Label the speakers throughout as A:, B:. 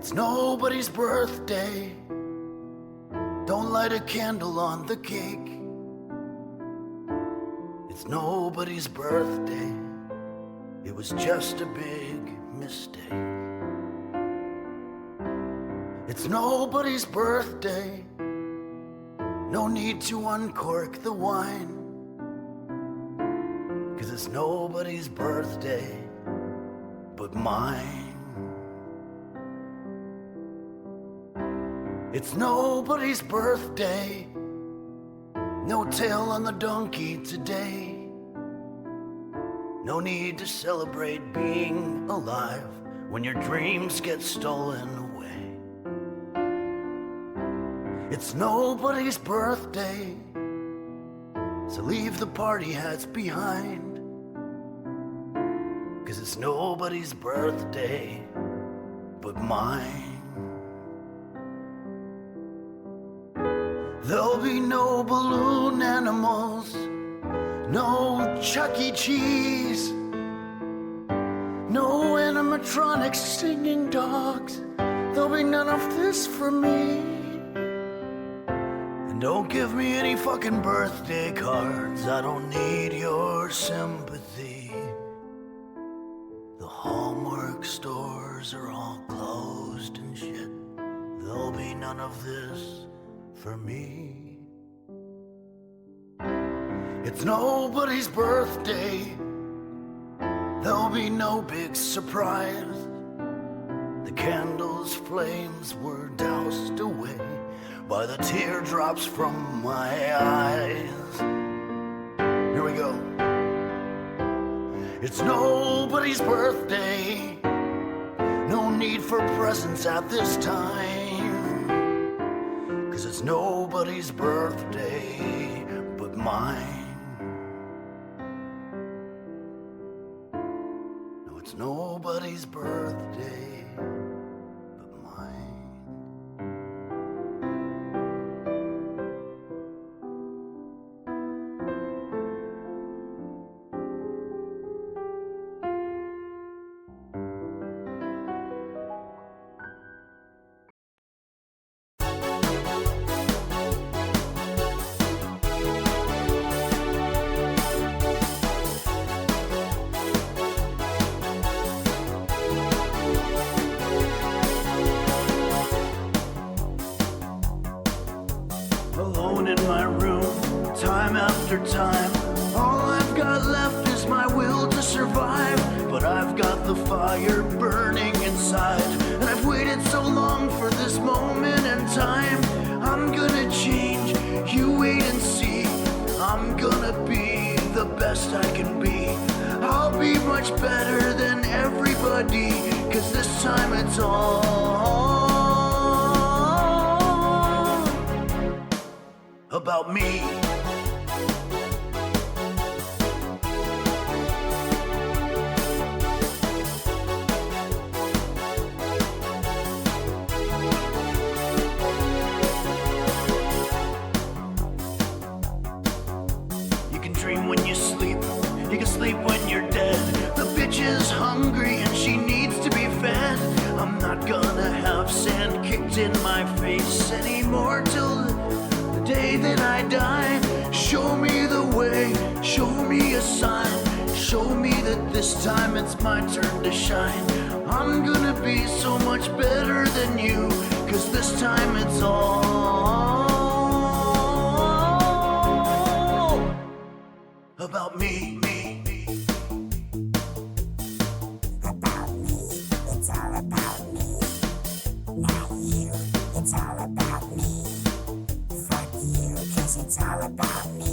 A: It's nobody's birthday. Don't light a candle on the cake. It's nobody's birthday. It was just a big mistake. It's nobody's birthday. No need to uncork the wine, 'cause it's nobody's birthday but mine. It's nobody's birthday. No tail on the donkey today. No need to celebrate being alive when your dreams get stolen away. It's nobody's birthday, so leave the party hats behind, 'cause it's nobody's birthday but mine. There'll be no balloon animals, no Chuck E. Cheese, no animatronics singing dogs. There'll be none of this for me. And don't give me any fucking birthday cards. I don't need your sympathy. The Hallmark stores are all closed and shit. There'll be none of this for me. It's nobody's birthday. There'll be no big surprise. The candles' flames were doused away by the teardrops from my eyes. Here we go. It's nobody's birthday. No need for presents at this time, 'cause it's nobody's birthday but mine. No, it's nobody's birthday but mine. Alone in my room, time after time, all I've got left is my will to survive. But I've got the fire burning inside, and I've waited so long for this moment in time. I'm gonna change, you wait and see. I'm gonna be the best I can be. I'll be much better than everybody, 'cause this time it's all about me. You can dream when you sleep, you can sleep when you're dead. The bitch is hungry and she needs to be fed. I'm not gonna have sand kicked in my face anymore till the day that I die. Show me the way, show me a sign, show me that this time it's my turn to shine. I'm gonna be so much better than you, 'cause this time it's all about me.
B: About me, it's all about me. Not you, it's all about me. Fuck you, 'cause it's all about me.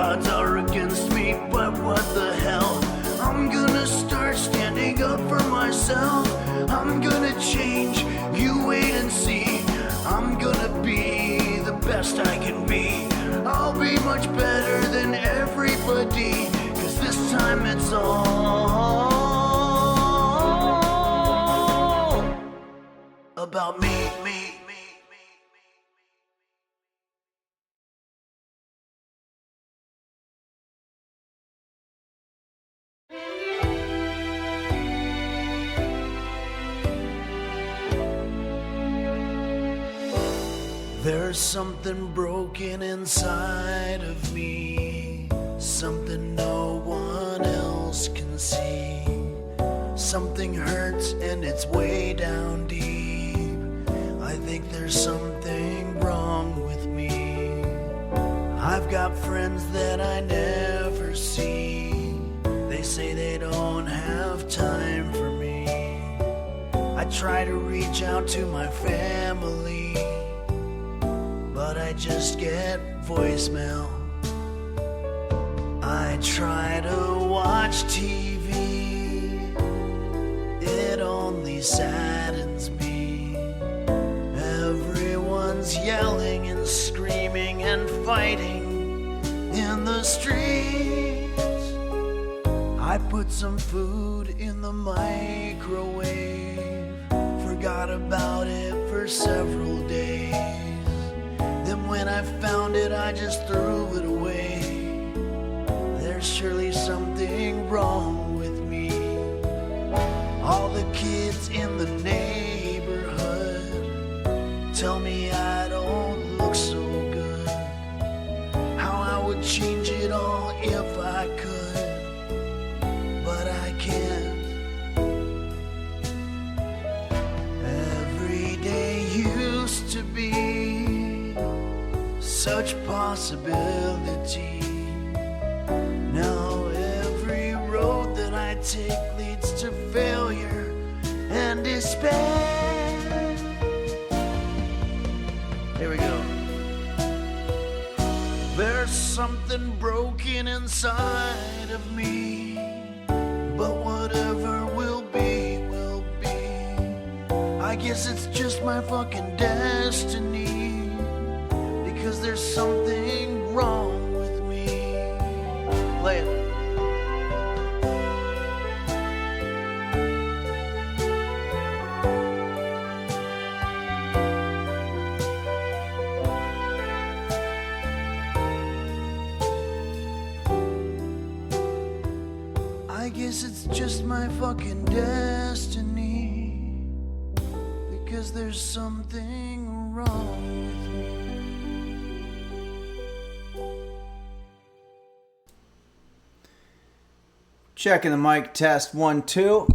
A: odds are against me, but what the hell? I'm gonna start standing up for myself. I'm gonna change, you wait and see. I'm gonna be the best I can be. I'll be much better than everybody, 'cause this time it's all about me. There's something broken inside of me, something no one else can see. Something hurts and it's way down deep. I think there's something wrong with me. I've got friends that I never see. They say they don't have time for me. I try to reach out to my family, but I just get voicemail. I try to watch TV, it only saddens me. Everyone's yelling and screaming and fighting in the streets. I put some food in the microwave, forgot about it for several days. Then when I found it, I just threw it away. There's surely something wrong with me. All the kids in the neighborhood tell me I don't look so good. How I would change it all if I could, but I can't. Every day used to be such possibility. Now every road that I take leads to failure and despair. Here we go. There's something broken inside of me, but whatever will be, will be. I guess it's just my fucking destiny, because there's something wrong with me. Play it. I guess it's just my fucking destiny, because there's something wrong with me.
C: Checking the mic, test 1 2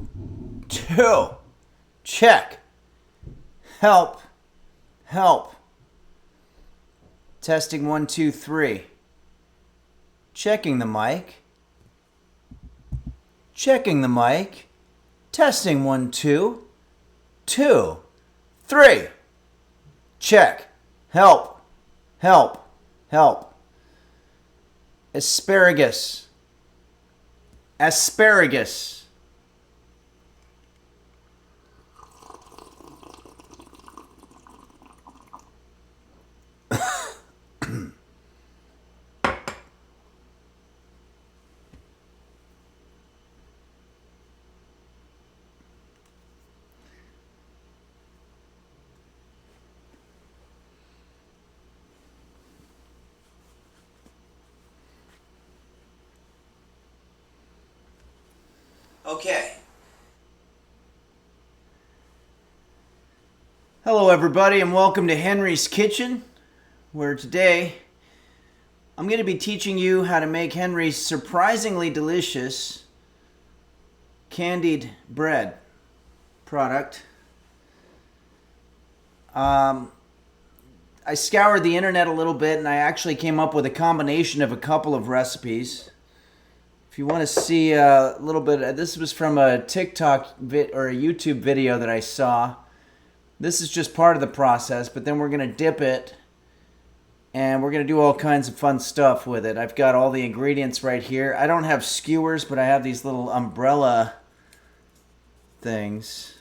C: 2. Check. Help. Testing 1 2 3. Checking the mic. Checking the mic. Testing 1 2 2 3. Check. Help. Asparagus. Okay. Hello everybody and welcome to Henry's Kitchen, where today I'm going to be teaching you how to make Henry's surprisingly delicious candied bread product. I scoured the internet a little bit and I actually came up with a combination of a couple of recipes. If you want to see a little bit, this was from a TikTok or a YouTube video that I saw. This is just part of the process, but then we're going to dip it And we're going to do all kinds of fun stuff with it. I've got all the ingredients right here. I don't have skewers, but I have these little umbrella things.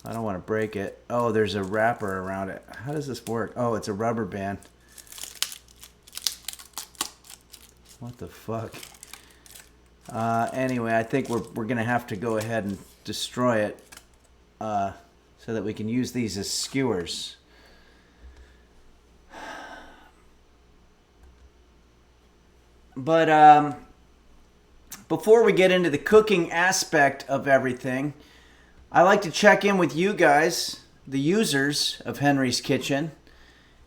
C: I don't want to break it. Oh, there's a wrapper around it. How does this work? Oh, it's a rubber band. What the fuck? Anyway, I think we're going to have to go ahead and destroy it so that we can use these as skewers. But before we get into the cooking aspect of everything, I like to check in with you guys, the users of Henry's Kitchen,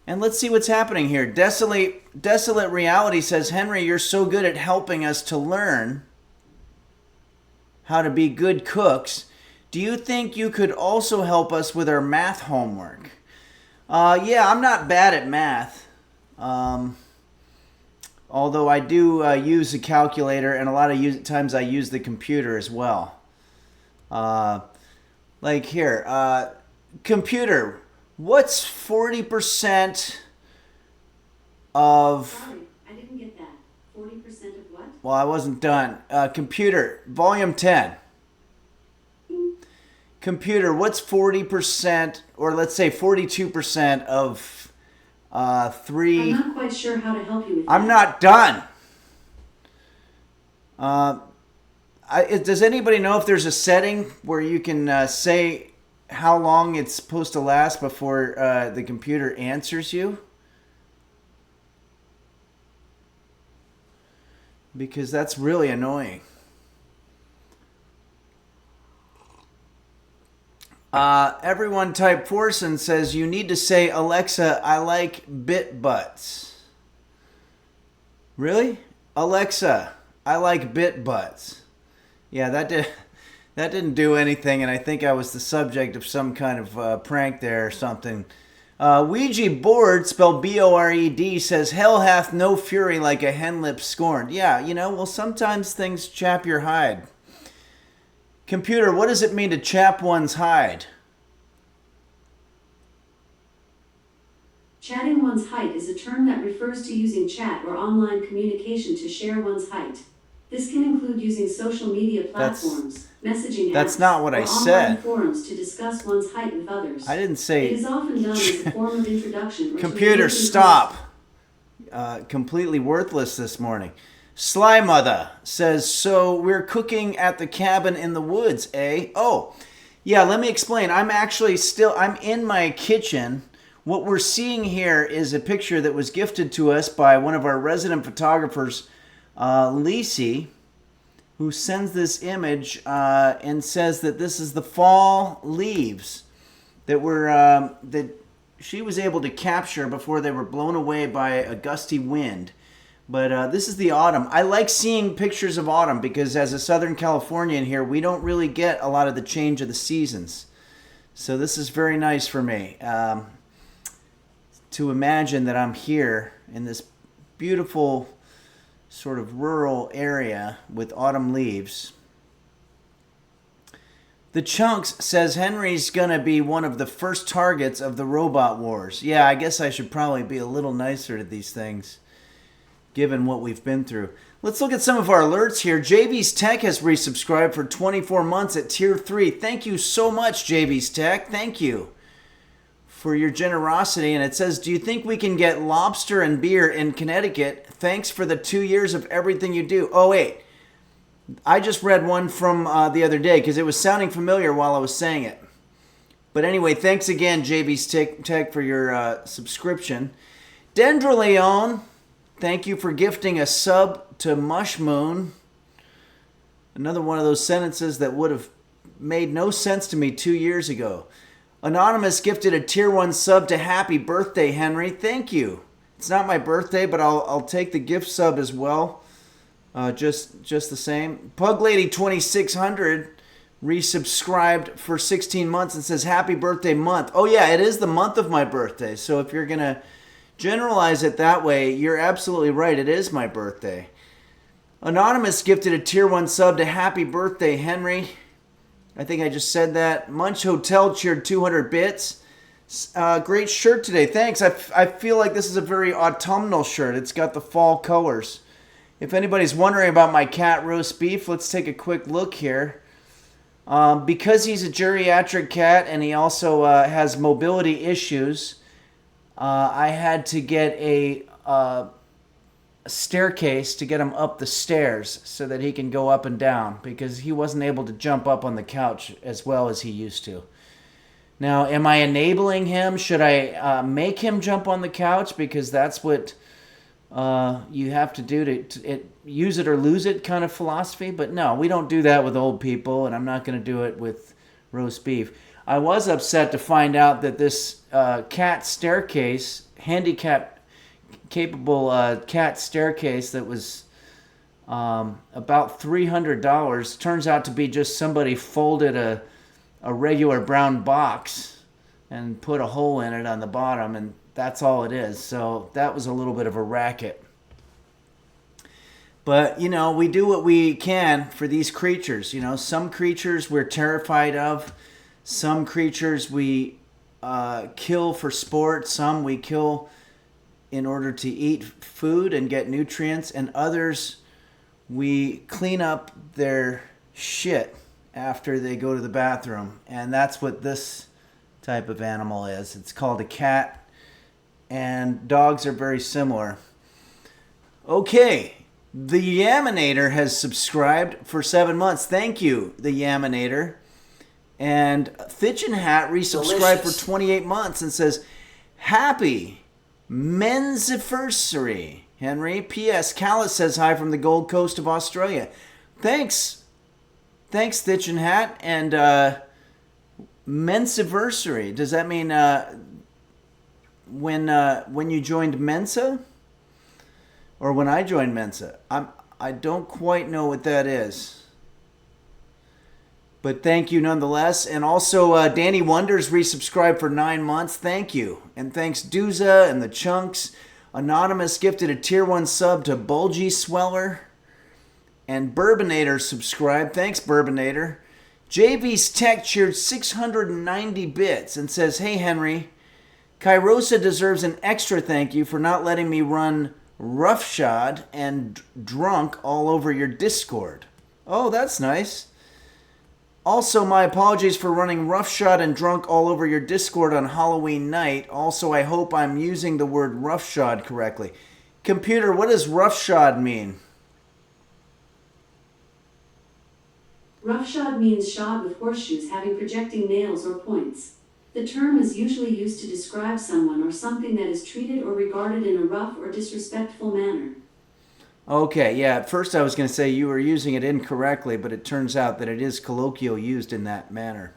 C: and let's see what's happening here. Desolate Reality says, Henry, you're so good at helping us to learn how to be good cooks. Do you think you could also help us with our math homework? Yeah, I'm not bad at math. Although I do use a calculator, and a lot of times I use the computer as well. Like here, computer, what's 40% of...
D: Sorry, I didn't get that. 40% of what?
C: Well, I wasn't done. Computer, volume 10. Computer, what's 40%, or let's say 42% of 3...
D: I'm not quite sure how to help you with that.
C: I'm not done. Does anybody know if there's a setting where you can say how long it's supposed to last before the computer answers you? Because that's really annoying. Everyone type Forson says you need to say, Alexa, I like bit butts. Really? Alexa, I like bit butts. Yeah, that didn't do anything, and I think I was the subject of some kind of prank there or something. Ouija board, spelled B-O-R-E-D, says, hell hath no fury like a hen lip scorned. Yeah, well, sometimes things chap your hide. Computer, what does it mean to chap one's hide?
D: Chatting one's height is a term that refers to using chat or online communication to share one's height. This can include using social media platforms, messaging apps,
C: that's not what
D: or
C: I said.
D: online forums to discuss one's height with others.
C: I didn't say...
D: It is often done as a form of introduction. Or
C: Computer, stop. Completely worthless this morning. Sly Mother says, so we're cooking at the cabin in the woods, eh? Oh, yeah, let me explain. I'm in my kitchen. What we're seeing here is a picture that was gifted to us by one of our resident photographers, Lisi, who sends this image and says that this is the fall leaves that she was able to capture before they were blown away by a gusty wind. But this is the autumn. I like seeing pictures of autumn because as a Southern Californian here, we don't really get a lot of the change of the seasons. So this is very nice for me to imagine that I'm here in this beautiful sort of rural area with autumn leaves. The Chunks says Henry's gonna be one of the first targets of the robot wars. Yeah, I guess I should probably be a little nicer to these things, given what we've been through. Let's look at some of our alerts here. JB's Tech has resubscribed for 24 months at Tier 3. Thank you so much, JB's Tech. Thank you for your generosity. And it says, do you think we can get lobster and beer in Connecticut? Thanks for the 2 years of everything you do. Oh, wait. I just read one from the other day because it was sounding familiar while I was saying it. But anyway, thanks again, JB's Tech, for your subscription. Dendroleon, thank you for gifting a sub to Mushmoon. Another one of those sentences that would have made no sense to me 2 years ago. Anonymous gifted a Tier 1 sub to Happy Birthday, Henry. Thank you. It's not my birthday, but I'll take the gift sub as well. Just the same. Pug Lady 2600 resubscribed for 16 months and says happy birthday month. Oh yeah, it is the month of my birthday. So if you're gonna generalize it that way, you're absolutely right. It is my birthday. Anonymous gifted a Tier 1 sub to Happy Birthday, Henry. I think I just said that. Munch Hotel cheered 200 bits. Great shirt today. Thanks. I feel like this is a very autumnal shirt. It's got the fall colors. If anybody's wondering about my cat roast beef, let's take a quick look here. Because he's a geriatric cat and he also has mobility issues, I had to get a staircase to get him up the stairs so that he can go up and down, because he wasn't able to jump up on the couch as well as he used to. Now, am I enabling him? Should I make him jump on the couch? Because that's what you have to do to use it or lose it kind of philosophy. But no, we don't do that with old people, and I'm not going to do it with roast beef. I was upset to find out that this cat staircase, handicap-capable cat staircase that was about $300, turns out to be just somebody folded a regular brown box and put a hole in it on the bottom, and that's all it is. So that was a little bit of a racket. But, you know, we do what we can for these creatures. You know, some creatures we're terrified of. Some creatures we kill for sport. Some we kill in order to eat food and get nutrients. And others we clean up their shit after they go to the bathroom. And that's what this type of animal is. It's called a cat, and dogs are very similar. Okay, the Yaminator has subscribed for 7 months. Thank you, the Yaminator. And Thitchin Hat resubscribed for 28 months and says, Happy Mensiversary, Henry. P.S. Callis says hi from the Gold Coast of Australia. Thanks, Thitchin Hat. And Mensiversary, does that mean when you joined Mensa? Or when I joined Mensa? I don't quite know what that is. But thank you nonetheless. And also Danny Wonders resubscribed for 9 months. Thank you. And thanks Dooza and the Chunks. Anonymous gifted a tier 1 sub to Bulgy Sweller. And Bourbonator subscribed. Thanks, Bourbonator. JV's Tech cheered 690 bits and says, Hey, Henry, Kairosa deserves an extra thank you for not letting me run roughshod and drunk all over your Discord. Oh, that's nice. Also, my apologies for running roughshod and drunk all over your Discord on Halloween night. Also, I hope I'm using the word roughshod correctly. Computer, what does roughshod mean?
D: Roughshod means shod with horseshoes having projecting nails or points. The term is usually used to describe someone or something that is treated or regarded in a rough or disrespectful manner. Okay, yeah, at first I was going to say you were using it incorrectly, but it turns out that it is colloquial used in that manner.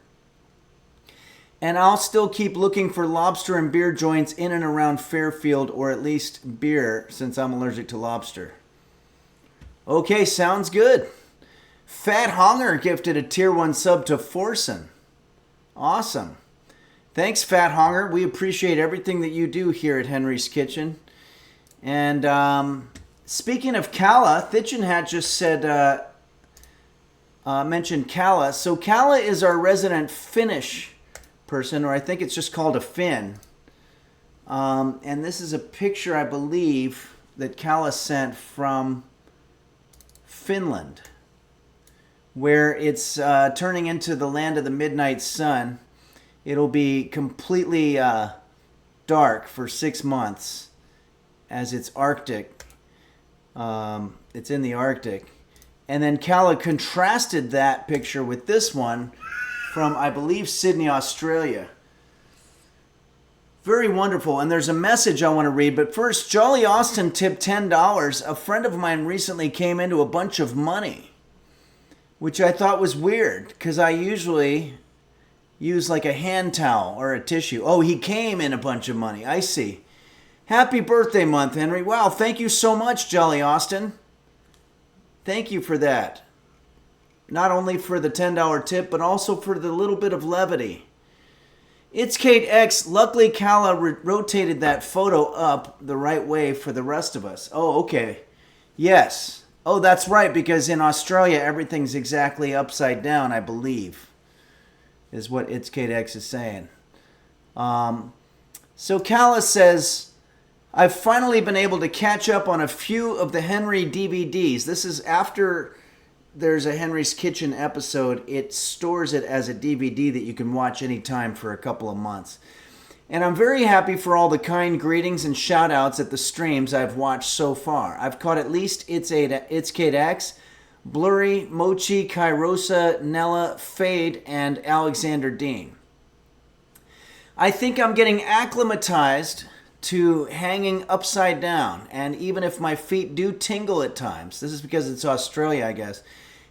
D: And I'll still keep looking for lobster and beer joints in and around Fairfield, or at least beer, since I'm allergic to lobster. Okay, sounds good. Fat Honger gifted a tier 1 sub to Forsen. Awesome. Thanks, Fat Honger. We appreciate everything that you do here at Henry's Kitchen. And speaking of Kala, Thitchin Hat just said, mentioned Kala. So Kala is our resident Finnish person, or I think it's just called a Finn. And this is a picture, I believe, that Kala sent from Finland, where it's turning into the land of the midnight sun. It'll be completely dark for 6 months, as it's Arctic. It's in the Arctic. And then Kala contrasted that picture with this one from, I believe, Sydney, Australia. Very wonderful. And there's a message I want to read. But first, Jolly Austin tipped $10. A friend of mine recently came into a bunch of money, which I thought was weird, because I usually use like a hand towel or a tissue. Oh, he came in a bunch of money. I see. Happy birthday month, Henry. Wow, thank you so much, Jolly Austin. Thank you for that. Not only for the $10 tip, but also for the little bit of levity. It's Kate X. Luckily, Kala rotated that photo up the right way for the rest of us. Oh, okay. Yes. Oh, that's right, because in Australia, everything's exactly upside down, I believe, is what It's Kate X is saying.
C: So Calla says, I've finally been able to catch up on a few of the Henry DVDs. This is after there's a Henry's Kitchen episode. It stores it as a DVD that you can watch anytime for a couple of months. And I'm very happy for all the kind greetings and shout outs at the streams I've watched so far. I've caught at least It's Kate X, Blurry, Mochi, Kairosa, Nella, Fade, and Alexander Dean. I think I'm getting acclimatized to hanging upside down, and even if my feet do tingle at times, this is because it's Australia, I guess,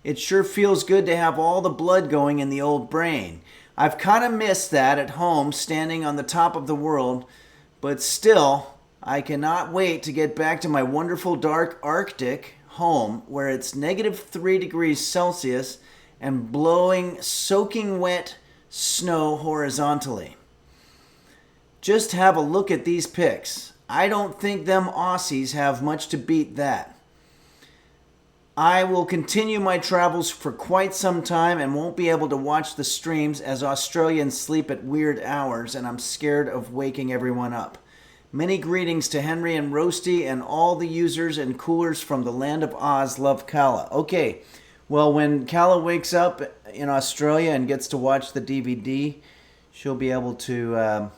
C: it sure feels good to have all the blood going in the old brain. I've kind of missed that at home, standing on the top of the world, but still, I cannot wait to get back to my wonderful dark Arctic home where it's -3 degrees Celsius and blowing soaking wet snow horizontally. Just have a look at these pics. I don't think them Aussies have much to beat that. I will continue my travels for quite some time and won't be able to watch the streams as Australians sleep at weird hours and I'm scared of waking everyone up. Many greetings to Henry and Roasty and all the users and coolers from the land of Oz. Love, Calla. Okay, well, when Calla wakes up in Australia and gets to watch the DVD, she'll be able to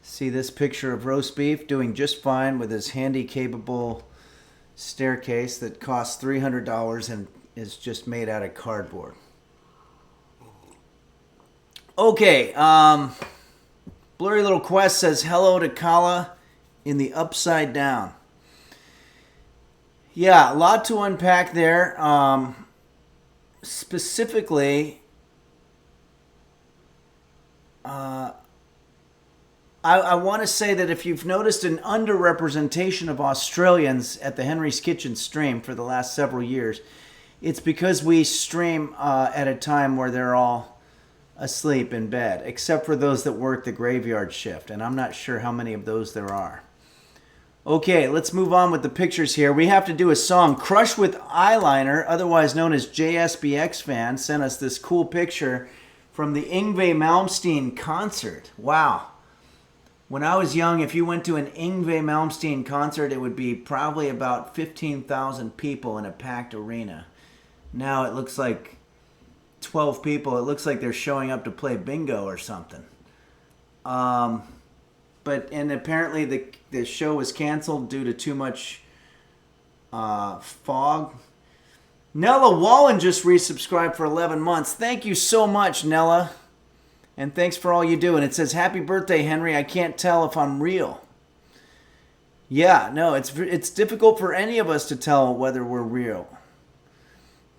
C: see this picture of roast beef doing just fine with his handy, capable staircase that costs $300 and is just made out of cardboard. Okay, Blurry Little Quest says hello to Calla in the upside down. Yeah, a lot to unpack there. Specifically, I want to say that if you've noticed an underrepresentation of Australians at the Henry's Kitchen stream for the last several years, it's because we stream at a time where they're all asleep in bed, except for those that work the graveyard shift, and I'm not sure how many of those there are. Okay, let's move on with the pictures here. We have to do a song. Crush with Eyeliner, otherwise known as JSBX Fan, sent us this cool picture from the Yngwie Malmsteen concert. Wow. When I was young, if you went to an Yngwie Malmsteen concert, it would be probably about 15,000 people in a packed arena. Now it looks like 12 people. It looks like they're showing up to play bingo or something. And apparently the show was canceled due to too much fog. Nella Wallen just resubscribed for 11 months. Thank you so much, Nella. And thanks for all you do. And it says, happy birthday, Henry. I can't tell if I'm real. Yeah, no, it's difficult for any of us to tell whether we're real.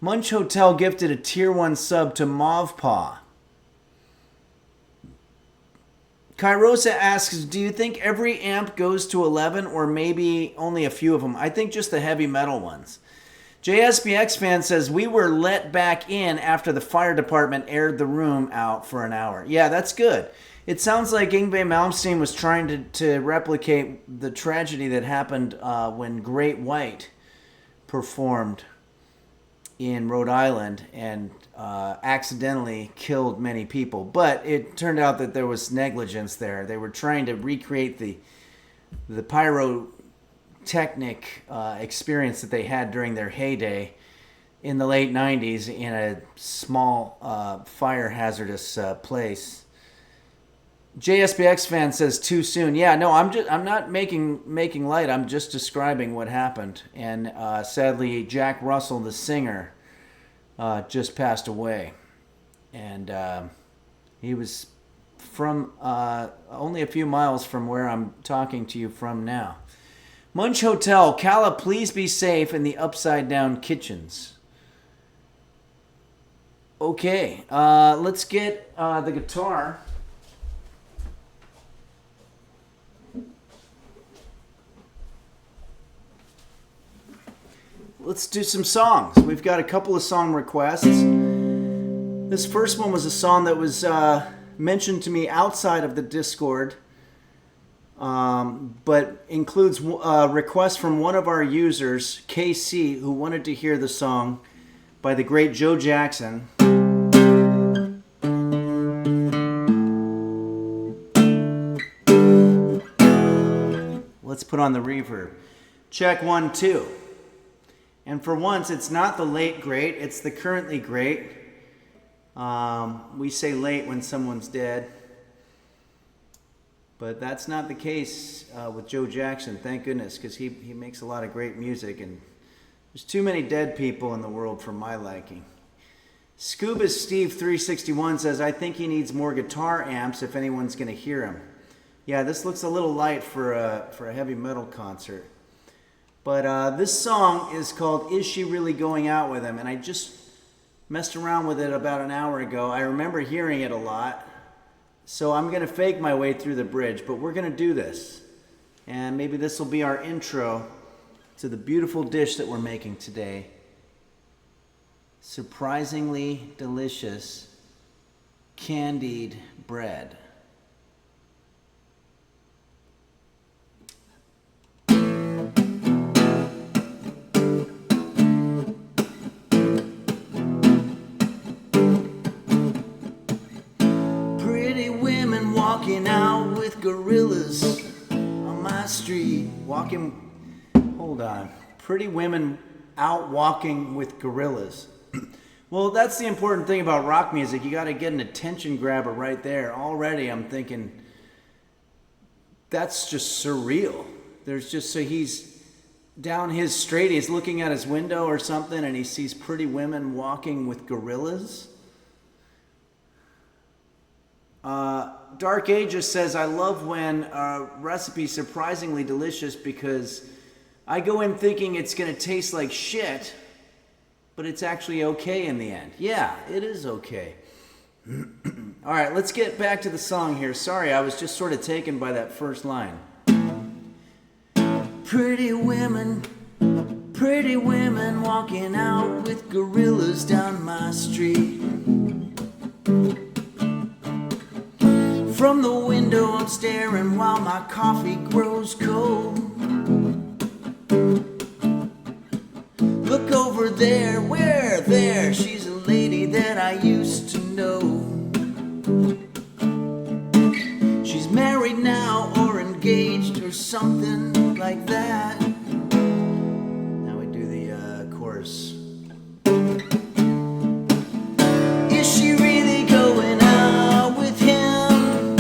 C: Munch Hotel gifted a tier 1 sub to Mauvepaw. Kairosa asks, do you think every amp goes to 11 or maybe only a few of them? I think just the heavy metal ones. JSBX Fan says, we were let back in after the fire department aired the room out for an hour. Yeah, that's good. It sounds like Yngwie Malmsteen was trying to replicate the tragedy that happened when Great White performed in Rhode Island and accidentally killed many people. But it turned out that there was negligence there. They were trying to recreate the pyrotechnic experience that they had during their heyday in the late 90s in a small fire hazardous place. JSBX Fan says too soon. Yeah, no, I'm not making light. I'm just describing what happened. And sadly, Jack Russell, the singer, just passed away. And he was from only a few miles from where I'm talking to you from now. Munch Hotel, Calla, please be safe in the upside down kitchens. Okay, let's get the guitar. Let's do some songs. We've got a couple of song requests. This first one was a song that was mentioned to me outside of the Discord, but includes a request from one of our users, KC, who wanted to hear the song by the great Joe Jackson. Let's put on the reverb. Check 1, 2. And for once, it's not the late great, it's the currently great. We say late when someone's dead. But that's not the case with Joe Jackson, thank goodness, because he makes a lot of great music, and there's too many dead people in the world for my liking. Scuba Steve 361 says, I think he needs more guitar amps if anyone's going to hear him. Yeah, this looks a little light for a heavy metal concert. But this song is called Is She Really Going Out With Him? And I just messed around with it about an hour ago. I remember hearing it a lot. So I'm going to fake my way through the bridge, but we're going to do this. And maybe this will be our intro to the beautiful dish that we're making today. Surprisingly delicious candied bread. Pretty women walking out with gorillas on my street. Hold on. Pretty women out walking with gorillas. Well, that's the important thing about rock music. You got to get an attention grabber right there. Already I'm thinking, that's just surreal. So he's down his street, he's looking at his window or something, and he sees pretty women walking with gorillas. Dark Ages says, I love when a recipe's surprisingly delicious because I go in thinking it's going to taste like shit, but it's actually okay in the end. Yeah, it is okay. All right, let's get back to the song here. Sorry, I was just sort of taken by that first line. Pretty women walking out with gorillas down my street. From the window I'm staring while my coffee grows cold. Look over there, where there? She's a lady that I used to know. She's married now or engaged or something like that. Now we do the chorus. Is she really going out with him?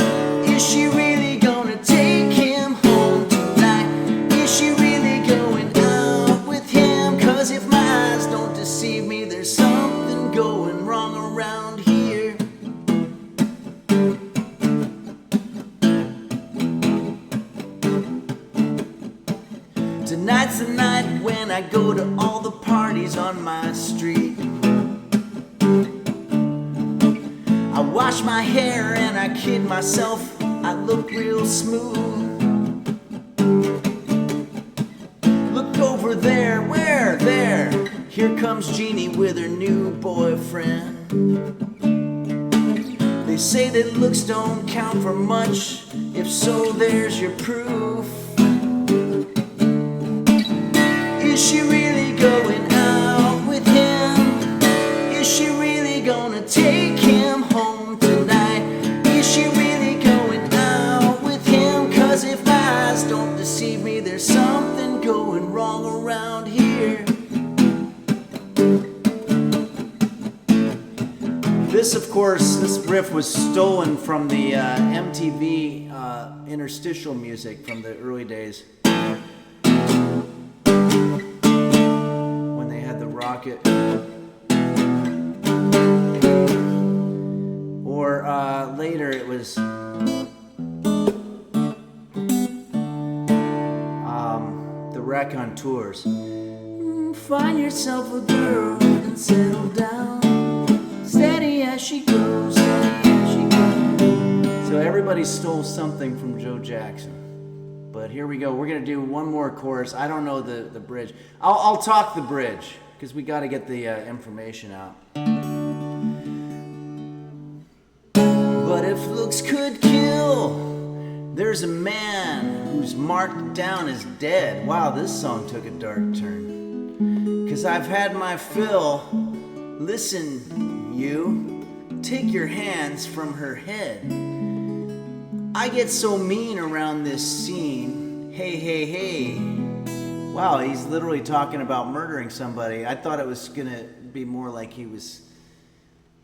C: Is she really gonna take him home tonight? Is she really going out with him? 'Cause if my eyes don't deceive me, there's something going wrong around here. Tonight's the night when I go to all the parties on my street. I wash my hair and I kid myself, I look real smooth. Look over there, where there? Here comes Jeannie with her new boyfriend. They say that looks don't count for much. If so, there's your proof. Is she really going out with him? Is she really gonna take him home tonight? Is she really going out with him? 'Cause if my eyes don't deceive me, there's something going wrong around here. This, of course, this riff was stolen from the MTV interstitial music from the early days. When they had the rocket. Or later it was the Raconteurs. Find yourself a girl and settle down. Steady as she goes, steady as she goes. So everybody stole something from Joe Jackson. But here we go. We're going to do one more chorus. I don't know the bridge. I'll talk the bridge because we got to get the information out. But if looks could kill, there's a man who's marked down as dead. Wow, this song took a dark turn. 'Cause I've had my fill. Listen, you, take your hands from her head. I get so mean around this scene. Hey, hey, hey. Wow, he's literally talking about murdering somebody. I thought it was going to be more like he was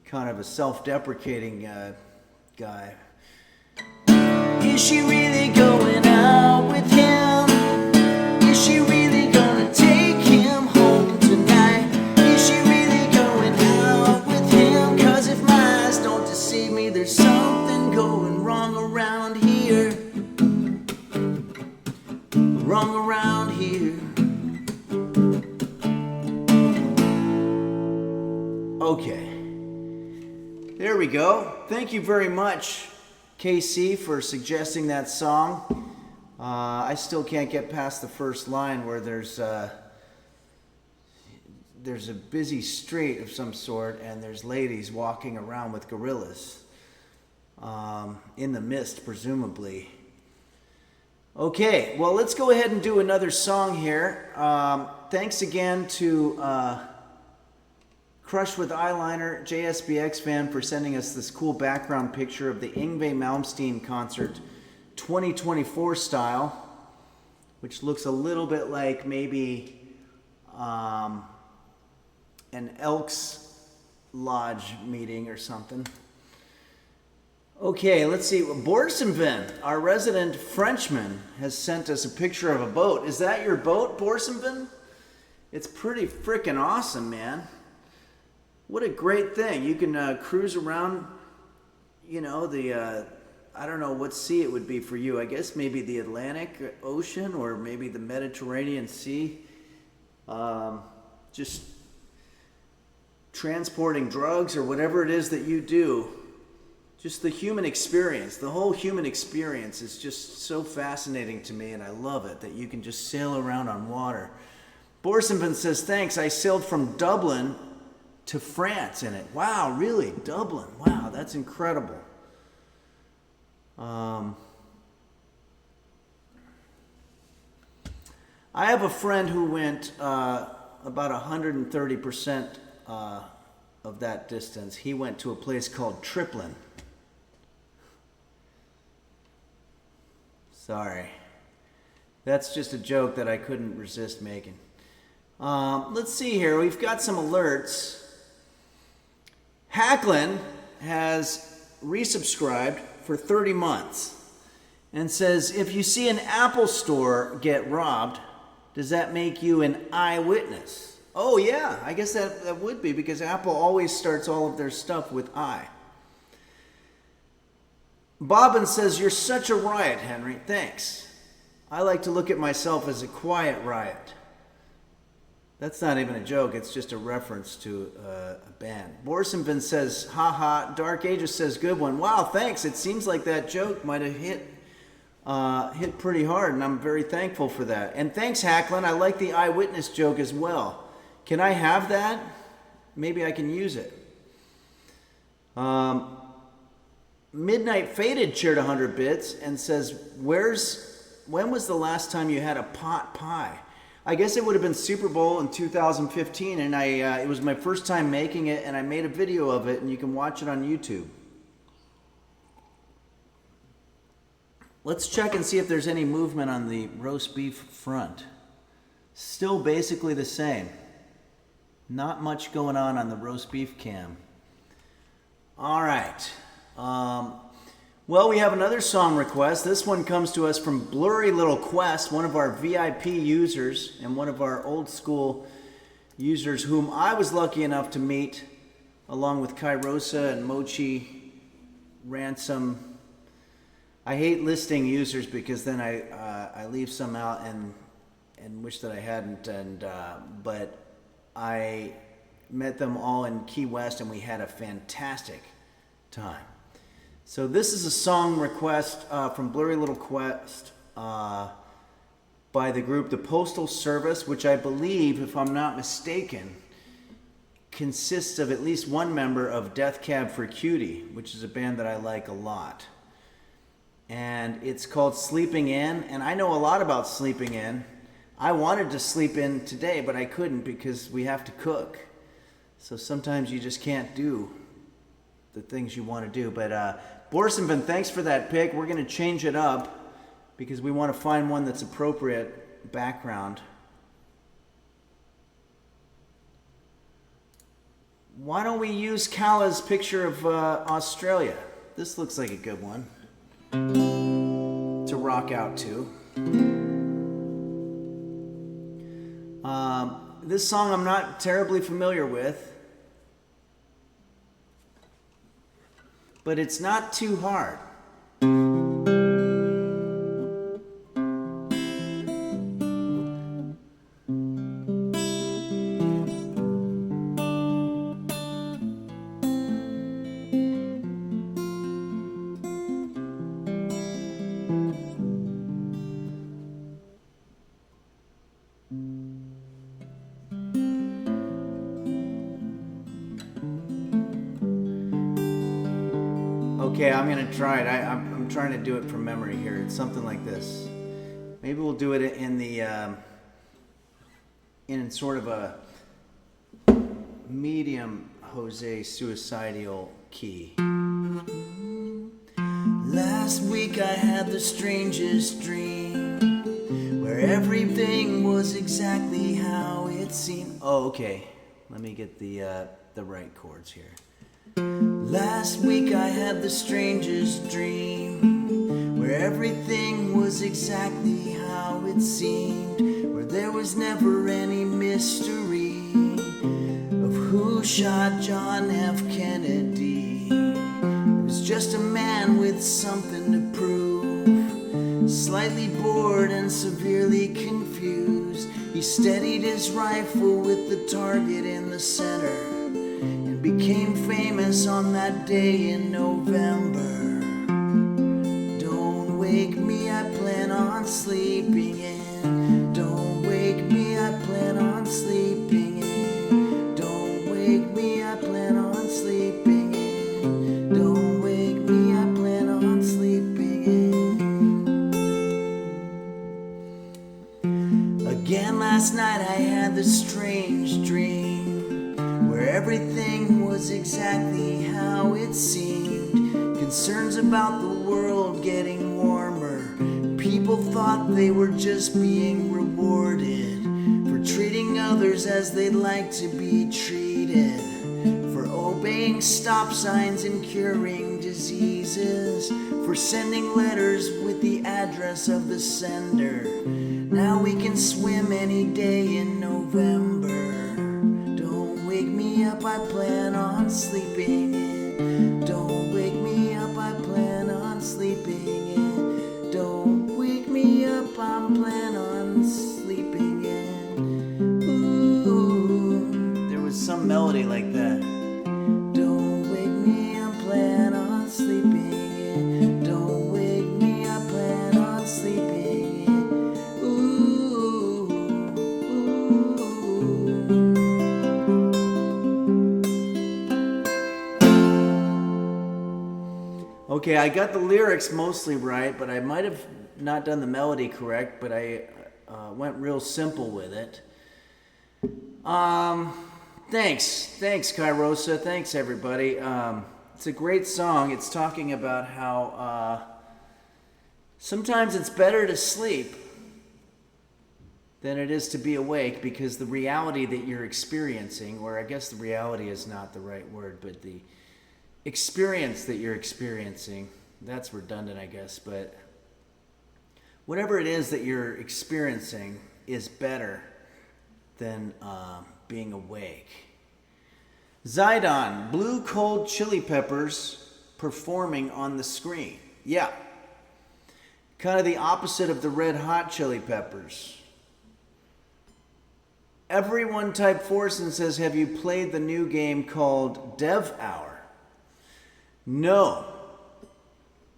C: kind of a self-deprecating guy. Is she really going out with him? Is she really gonna take him home tonight? Is she really going out with him? 'Cause if my eyes don't deceive me, there's something going wrong around here. Wrong around here. Okay. There we go. Thank you very much, KC, for suggesting that song. I still can't get past the first line where there's a busy street of some sort and there's ladies walking around with gorillas in the mist, presumably. Okay, well, let's go ahead and do another song here. Thanks again to Crush with Eyeliner, JSBX fan, for sending us this cool background picture of the Yngwie Malmsteen concert 2024 style, which looks a little bit like maybe an Elks Lodge meeting or something. Okay, let's see. Borsenvin, our resident Frenchman, has sent us a picture of a boat. Is that your boat, Borsenvin? It's pretty freaking awesome, man. What a great thing. You can cruise around, you know, I don't know what sea it would be for you. I guess maybe the Atlantic Ocean or maybe the Mediterranean Sea. Just transporting drugs or whatever it is that you do. Just the human experience, the whole human experience is just so fascinating to me, and I love it that you can just sail around on water. Borsenvin says, thanks, I sailed from Dublin to France in it. Wow, really? Dublin? Wow, that's incredible. I have a friend who went about 130% of that distance. He went to a place called Triplin. Sorry. That's just a joke that I couldn't resist making. Let's see here. We've got some alerts. Hacklin has resubscribed for 30 months and says, if you see an Apple store get robbed, does that make you an eyewitness? Oh yeah, I guess that would be, because Apple always starts all of their stuff with I. Bobbin says, you're such a riot, Henry. Thanks. I like to look at myself as a quiet riot. That's not even a joke. It's just a reference to a band. Borsenvin says, haha. Dark Ages says, good one. Wow, thanks. It seems like that joke might have hit pretty hard, and I'm very thankful for that. And thanks, Hacklin. I like the eyewitness joke as well. Can I have that? Maybe I can use it. Midnight Faded shared 100 bits and says, when was the last time you had a pot pie? I guess it would have been Super Bowl in 2015, and it was my first time making it, and I made a video of it, and you can watch it on YouTube. Let's check and see if there's any movement on the roast beef front. Still basically the same. Not much going on the roast beef cam. All right. Well, we have another song request. This one comes to us from Blurry Little Quest, one of our VIP users and one of our old school users whom I was lucky enough to meet along with Kairosa and Mochi Ransom. I hate listing users because then I leave some out and wish that I hadn't. But I met them all in Key West and we had a fantastic time. So this is a song request from Blurry Little Quest by the group The Postal Service, which I believe, if I'm not mistaken, consists of at least one member of Death Cab for Cutie, which is a band that I like a lot. And it's called Sleeping In, and I know a lot about sleeping in. I wanted to sleep in today, but I couldn't because we have to cook. So sometimes you just can't do the things you want to do. But Borsenvin, thanks for that pick. We're going to change it up because we want to find one that's appropriate background. Why don't we use Kala's picture of Australia? This looks like a good one to rock out to. This song I'm not terribly familiar with, but it's not too hard. Okay, I'm gonna try it. I'm trying to do it from memory here. It's something like this. Maybe we'll do it in the in sort of a medium Jose suicidal key. Last week I had the strangest dream where everything was exactly how it seemed. Oh, okay. Let me get the right chords here. Last week I had the strangest dream where everything was exactly how it seemed, where there was never any mystery of who shot John F. Kennedy. It was just a man with something to prove, slightly bored and severely confused. He steadied his rifle with the target in the center, became famous on that day in November. Don't wake me, I plan on sleeping in. Don't wake me, I plan on sleeping in. Don't wake me, I plan on sleeping in. Don't wake me, I plan on sleeping in. Again last night I had this strange dream where everything was exactly how it seemed. Concerns about the world getting warmer. People thought they were just being rewarded for treating others as they'd like to be treated, for obeying stop signs and curing diseases, for sending letters with the address of the sender. Now we can swim any day in November. Wake me up, I plan on sleeping in. Don't wake me up, I plan on sleeping in. Don't wake me up, I'm plan on sleeping in. Ooh, there was some melody like that. Don't wake me, I'm plan on sleeping in. Don't wake me, I plan on sleeping in. Ooh, ooh. Okay, I got the lyrics mostly right, but I might have not done the melody correct, but I went real simple with it. Thanks, Kairosa. Thanks, everybody. It's a great song. It's talking about how sometimes it's better to sleep than it is to be awake, because the reality that you're experiencing, or I guess the reality is not the right word, but the experience that you're experiencing, that's redundant, I guess, but whatever it is that you're experiencing is better than being awake. Zidon, Blue Cold Chili Peppers performing on the screen. Yeah, kind of the opposite of the Red Hot Chili Peppers. Everyone typed Forson says, have you played the new game called Dev Hour? No.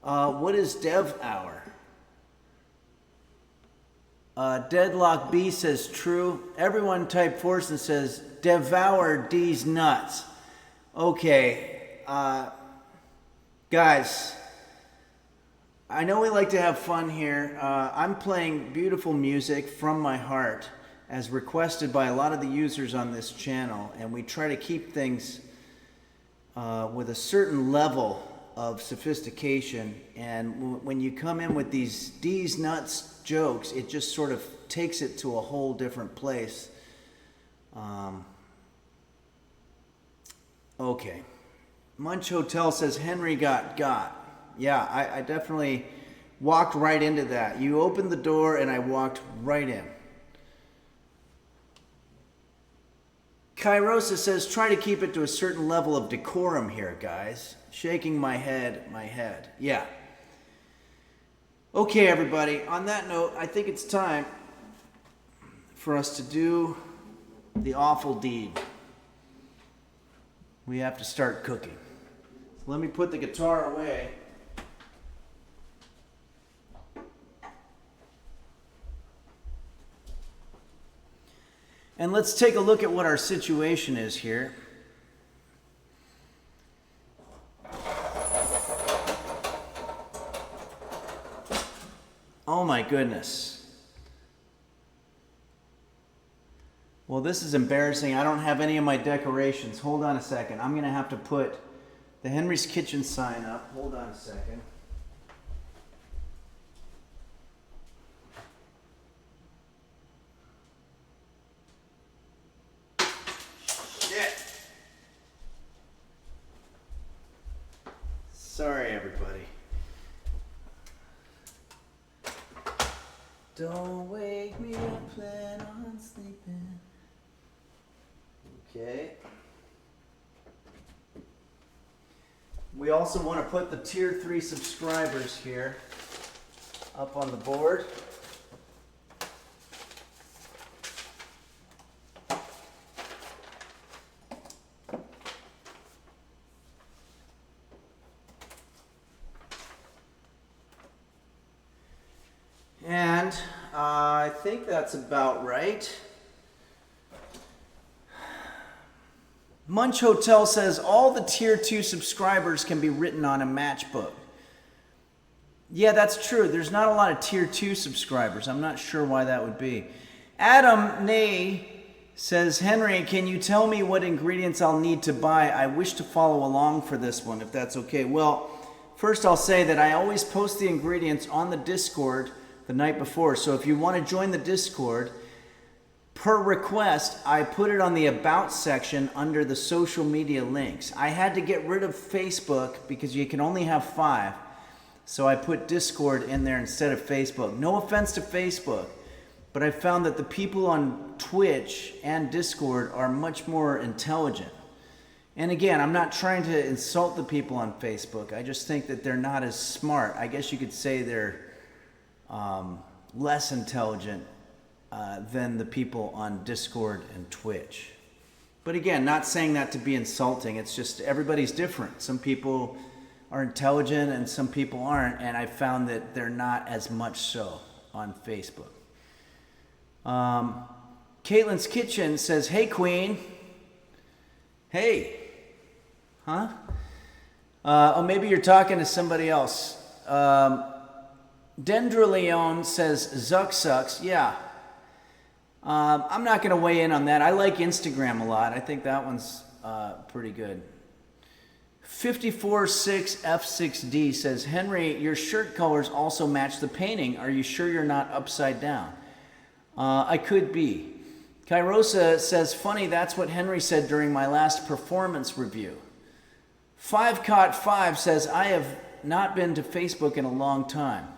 C: What is Dev Hour? Deadlock B says true. Everyone type Forson says devour D's nuts. Okay, guys, I know we like to have fun here. I'm playing beautiful music from my heart as requested by a lot of the users on this channel, and we try to keep things with a certain level of sophistication, and when you come in with these D's nuts jokes, it just sort of takes it to a whole different place. Okay. Munch Hotel says Henry got. Yeah, I definitely walked right into that. You opened the door and I walked right in. Kairosa says, try to keep it to a certain level of decorum here, guys. Shaking my head. Yeah. Okay, everybody. On that note, I think it's time for us to do the awful deed. We have to start cooking. So let me put the guitar away. And let's take a look at what our situation is here. Oh my goodness. Well, this is embarrassing. I don't have any of my decorations. Hold on a second. I'm going to have to put the Henry's Kitchen sign up. Hold on a second. Sorry, everybody. Don't wake me up, plan on sleeping. Okay. We also want to put the tier 3 subscribers here up on the board. And I think that's about right. Munch Hotel says all the tier 2 subscribers can be written on a matchbook. Yeah, that's true. There's not a lot of tier 2 subscribers. I'm not sure why that would be. Adam Nay says, Henry, can you tell me what ingredients I'll need to buy? I wish to follow along for this one, if that's okay. Well, first I'll say that I always post the ingredients on the Discord the night before. So if you want to join the Discord, per request, I put it on the About section under the social media links. I had to get rid of Facebook because you can only have 5. So I put Discord in there instead of Facebook. No offense to Facebook, but I found that the people on Twitch and Discord are much more intelligent. And again, I'm not trying to insult the people on Facebook. I just think that they're not as smart. I guess you could say they're less intelligent than the people on Discord and Twitch. But again, not saying that to be insulting. It's just everybody's different. Some people are intelligent and some people aren't, and I found that they're not as much so on Facebook. Caitlin's Kitchen says, hey, Queen. Hey. Huh? Oh, maybe you're talking to somebody else. Dendroleon says, Zuck sucks. Yeah. I'm not going to weigh in on that. I like Instagram a lot. I think that one's pretty good. 546F6D says, Henry, your shirt colors also match the painting. Are you sure you're not upside down? I could be. Kairosa says, funny, that's what Henry said during my last performance review. 5Cot5 says, I have not been to Facebook in a long time.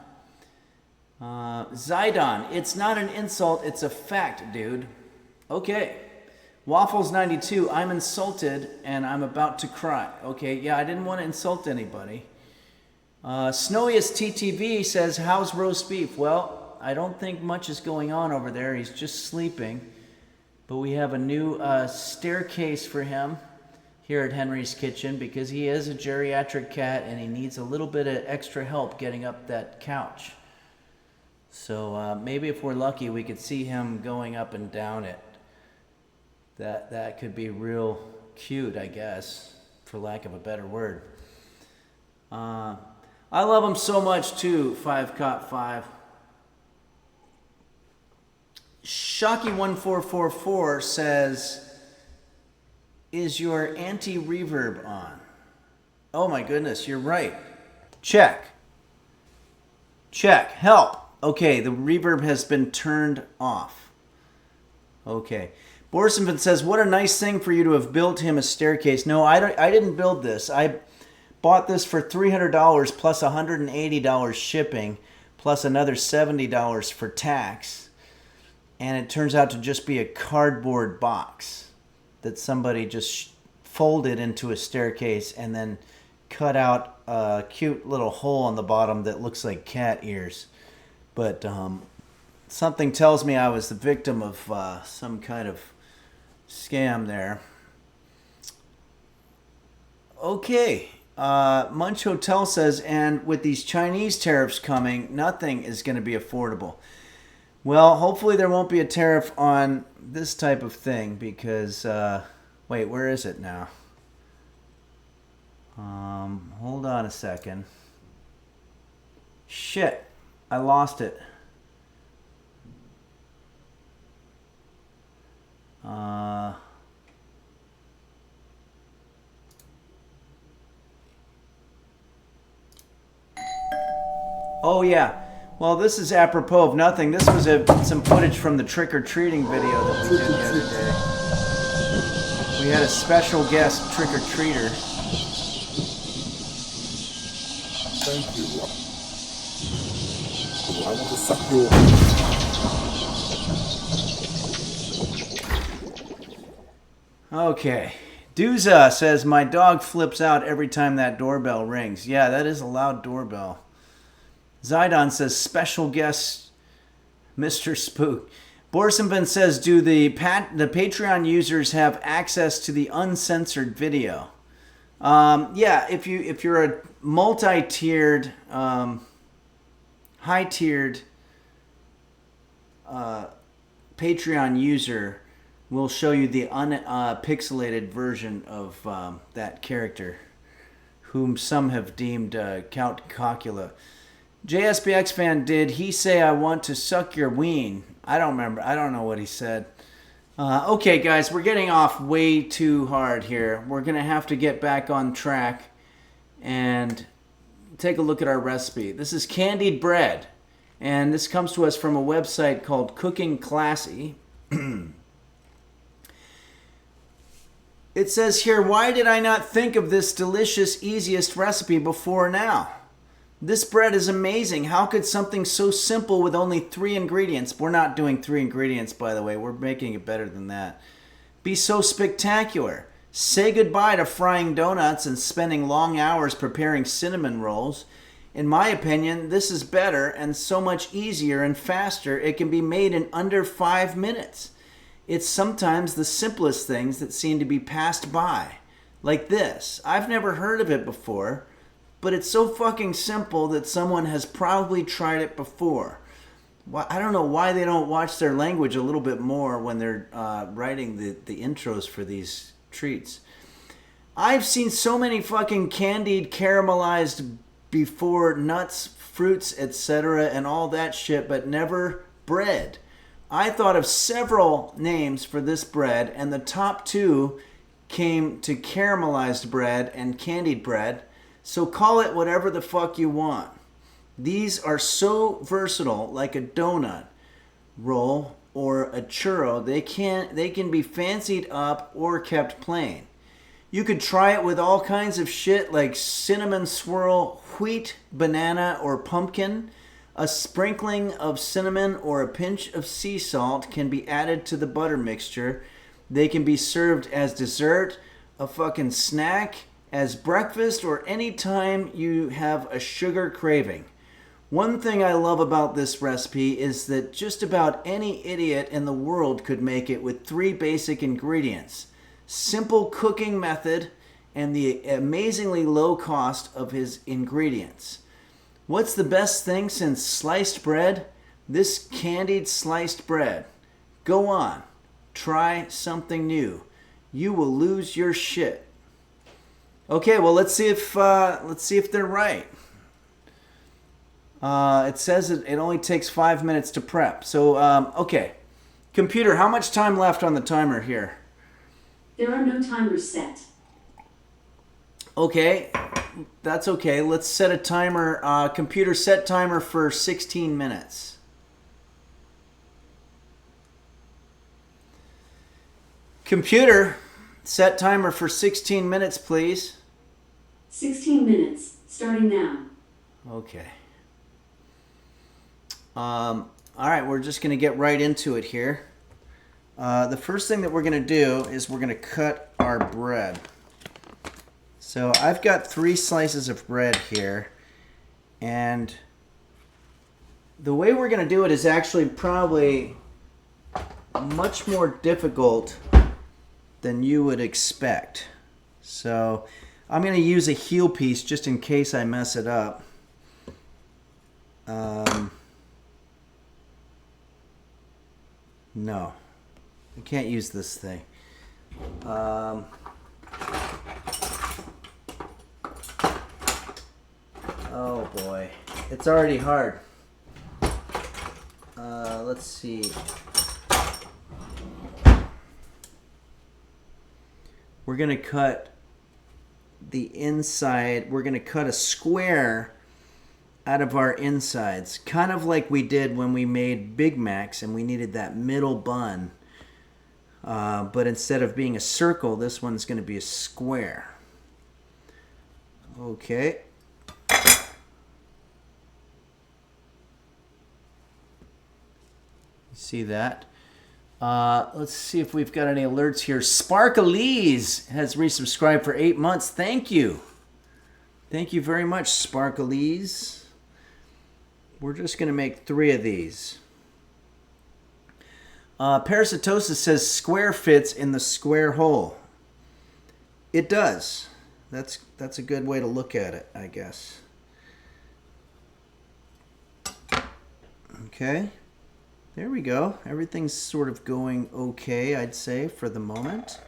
C: Zidon, it's not an insult, it's a fact, dude. Okay. Waffles92, I'm insulted and I'm about to cry. Okay, yeah, I didn't want to insult anybody. Snowiest TTV says, how's roast beef? Well, I don't think much is going on over there. He's just sleeping. But we have a new staircase for him here at Henry's Kitchen because he is a geriatric cat and he needs a little bit of extra help getting up that couch. So maybe if we're lucky, we could see him going up and down it. That could be real cute, I guess, for lack of a better word. I love him so much too, 5Cot5. Shocky1444 says, is your anti-reverb on? Oh my goodness, you're right. Check. Check. Help. Okay, the reverb has been turned off. Okay. Borsenvin says, what a nice thing for you to have built him a staircase. No, I didn't build this. I bought this for $300 plus $180 shipping plus another $70 for tax. And it turns out to just be a cardboard box that somebody just folded into a staircase and then cut out a cute little hole on the bottom that looks like cat ears. But something tells me I was the victim of some kind of scam there. Okay. Munch Hotel says, and with these Chinese tariffs coming, nothing is going to be affordable. Well, hopefully there won't be a tariff on this type of thing because, wait, where is it now? Hold on a second. Shit, I lost it. Oh yeah. Well, this is apropos of nothing. This was some footage from the trick-or-treating video that we did the other day. We had a special guest trick-or-treater.
B: Thank you. I want to suck your...
C: Okay. Duza says, my dog flips out every time that doorbell rings. Yeah, that is a loud doorbell. Zidon says, special guest, Mr. Spook. Borsenvin says, do the Patreon users have access to the uncensored video? Yeah, if you're a multi-tiered, high-tiered Patreon user, we'll show you the unpixelated version of that character, whom some have deemed Count Cocula. JSBX fan, did he say I want to suck your ween? I don't remember. I don't know what he said. Okay, guys, we're getting off way too hard here. We're going to have to get back on track and take a look at our recipe. This is candied bread, and this comes to us from a website called Cooking Classy. It says here, why did I not think of this delicious, easiest recipe before now? This bread is amazing. How could something so simple with only 3 ingredients, we're not doing 3 ingredients, by the way, we're making it better than that, be so spectacular? Say goodbye to frying donuts and spending long hours preparing cinnamon rolls. In my opinion, this is better and so much easier and faster. It can be made in under 5 minutes. It's sometimes the simplest things that seem to be passed by. Like this. I've never heard of it before. But it's so fucking simple that someone has probably tried it before. I don't know why they don't watch their language a little bit more when they're writing the intros for these treats. I've seen so many fucking candied, caramelized before nuts, fruits, etc. and all that shit, but never bread. I thought of several names for this bread, and the top 2 came to caramelized bread and candied bread. So call it whatever the fuck you want. These are so versatile, like a donut roll or a churro. They can be fancied up or kept plain. You could try it with all kinds of shit like cinnamon swirl, wheat, banana, or pumpkin. A sprinkling of cinnamon or a pinch of sea salt can be added to the butter mixture. They can be served as dessert, a fucking snack, as breakfast, or any time you have a sugar craving. One thing I love about this recipe is that just about any idiot in the world could make it with 3 basic ingredients. Simple cooking method and the amazingly low cost of his ingredients. What's the best thing since sliced bread? This candied sliced bread. Go on, try something new. You will lose your shit. Okay, well, let's see if they're right. It says it only takes 5 minutes to prep. So, okay. Computer, how much time left on the timer here?
D: There are no timers set.
C: Okay, that's okay. Let's set a timer. Computer, set timer for 16 minutes. Computer, set timer for 16 minutes, please.
D: 16 minutes, starting now.
C: Okay. All right, we're just going to get right into it here. The first thing that we're going to do is we're going to cut our bread. So I've got 3 slices of bread here, and the way we're going to do it is actually probably much more difficult than you would expect. So I'm going to use a heel piece just in case I mess it up. No, I can't use this thing. Oh boy, it's already hard. Let's see. We're going to cut the inside. We're going to cut a square out of our insides, kind of like we did when we made Big Macs and we needed that middle bun. But instead of being a circle, this one's going to be a square. Okay. See that? Let's see if we've got any alerts here. Sparkleese has resubscribed for 8 months. Thank you. Thank you very much, Sparkleese. We're just going to make 3 of these. Parasitosis says square fits in the square hole. It does. That's a good way to look at it, I guess. Okay. There we go. Everything's sort of going okay, I'd say, for the moment.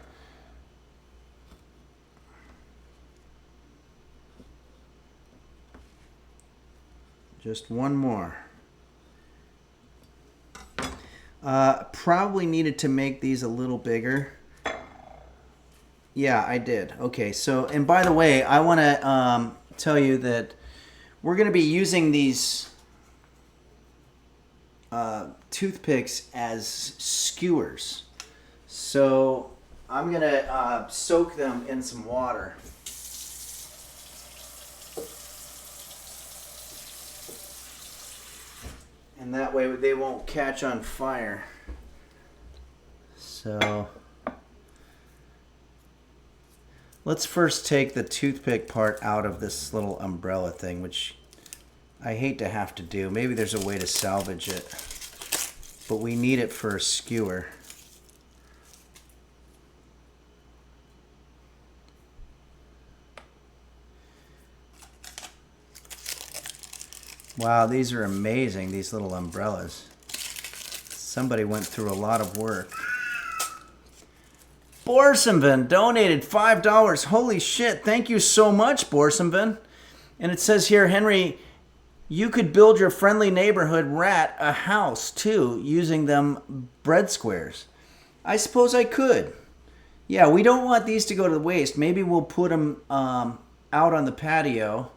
C: Just one more. Probably needed to make these a little bigger. Yeah, I did. Okay, so, and by the way, I want to tell you that we're going to be using these toothpicks as skewers. So I'm going to soak them in some water. And that way they won't catch on fire. So let's first take the toothpick part out of this little umbrella thing, which I hate to have to do. Maybe there's a way to salvage it, but we need it for a skewer. Wow, these are amazing, these little umbrellas. Somebody went through a lot of work. Borsumvin donated $5. Holy shit, thank you so much, Borsumvin. And it says here, Henry, you could build your friendly neighborhood rat a house, too, using them bread squares. I suppose I could. Yeah, we don't want these to go to waste. Maybe we'll put them out on the patio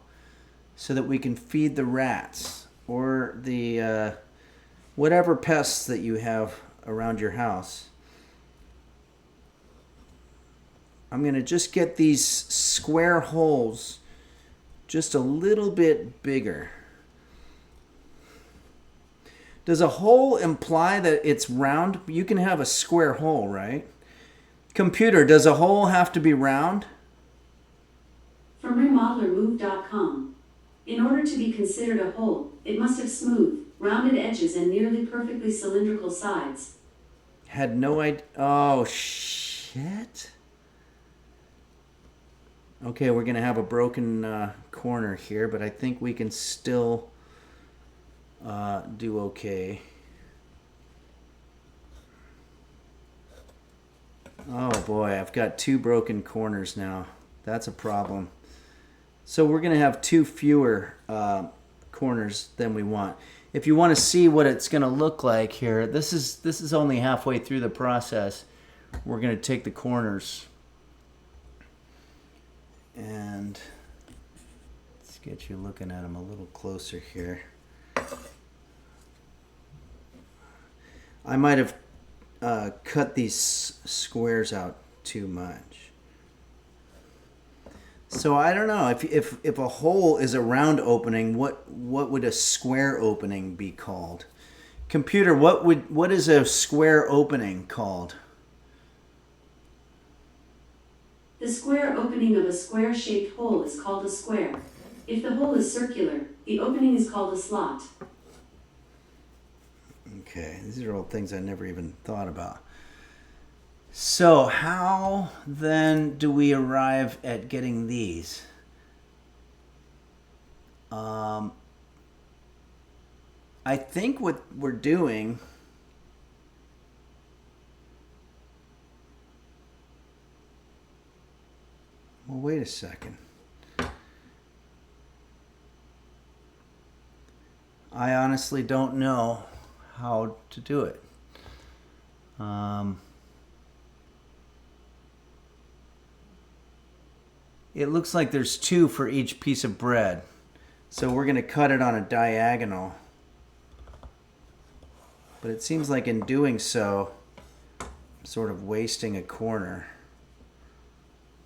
C: so that we can feed the rats or the whatever pests that you have around your house. I'm going to just get these square holes just a little bit bigger. Does a hole imply that it's round? You can have a square hole, right? Computer, does a hole have to be round?
D: From remodelermove.com. In order to be considered a hole, it must have smooth, rounded edges and nearly perfectly cylindrical sides.
C: Had no idea. Oh, shit. Okay, we're going to have a broken corner here, but I think we can still do okay. Oh boy, I've got 2 broken corners now. That's a problem. So we're going to have 2 fewer corners than we want. If you want to see what it's going to look like here, this is only halfway through the process. We're going to take the corners And let's get you looking at them a little closer here. I might have cut these squares out too much. So I don't know if a hole is a round opening, what would a square opening be called? Computer, what is a square opening called?
D: The square opening of a square-shaped hole is called a square. If the hole is circular, the opening is called a slot.
C: Okay, these are all things I never even thought about. So how then do we arrive at getting these? I think what we're doing well, wait a second. I honestly don't know how to do it. It looks like there's 2 for each piece of bread. So we're going to cut it on a diagonal. But it seems like in doing so, I'm sort of wasting a corner.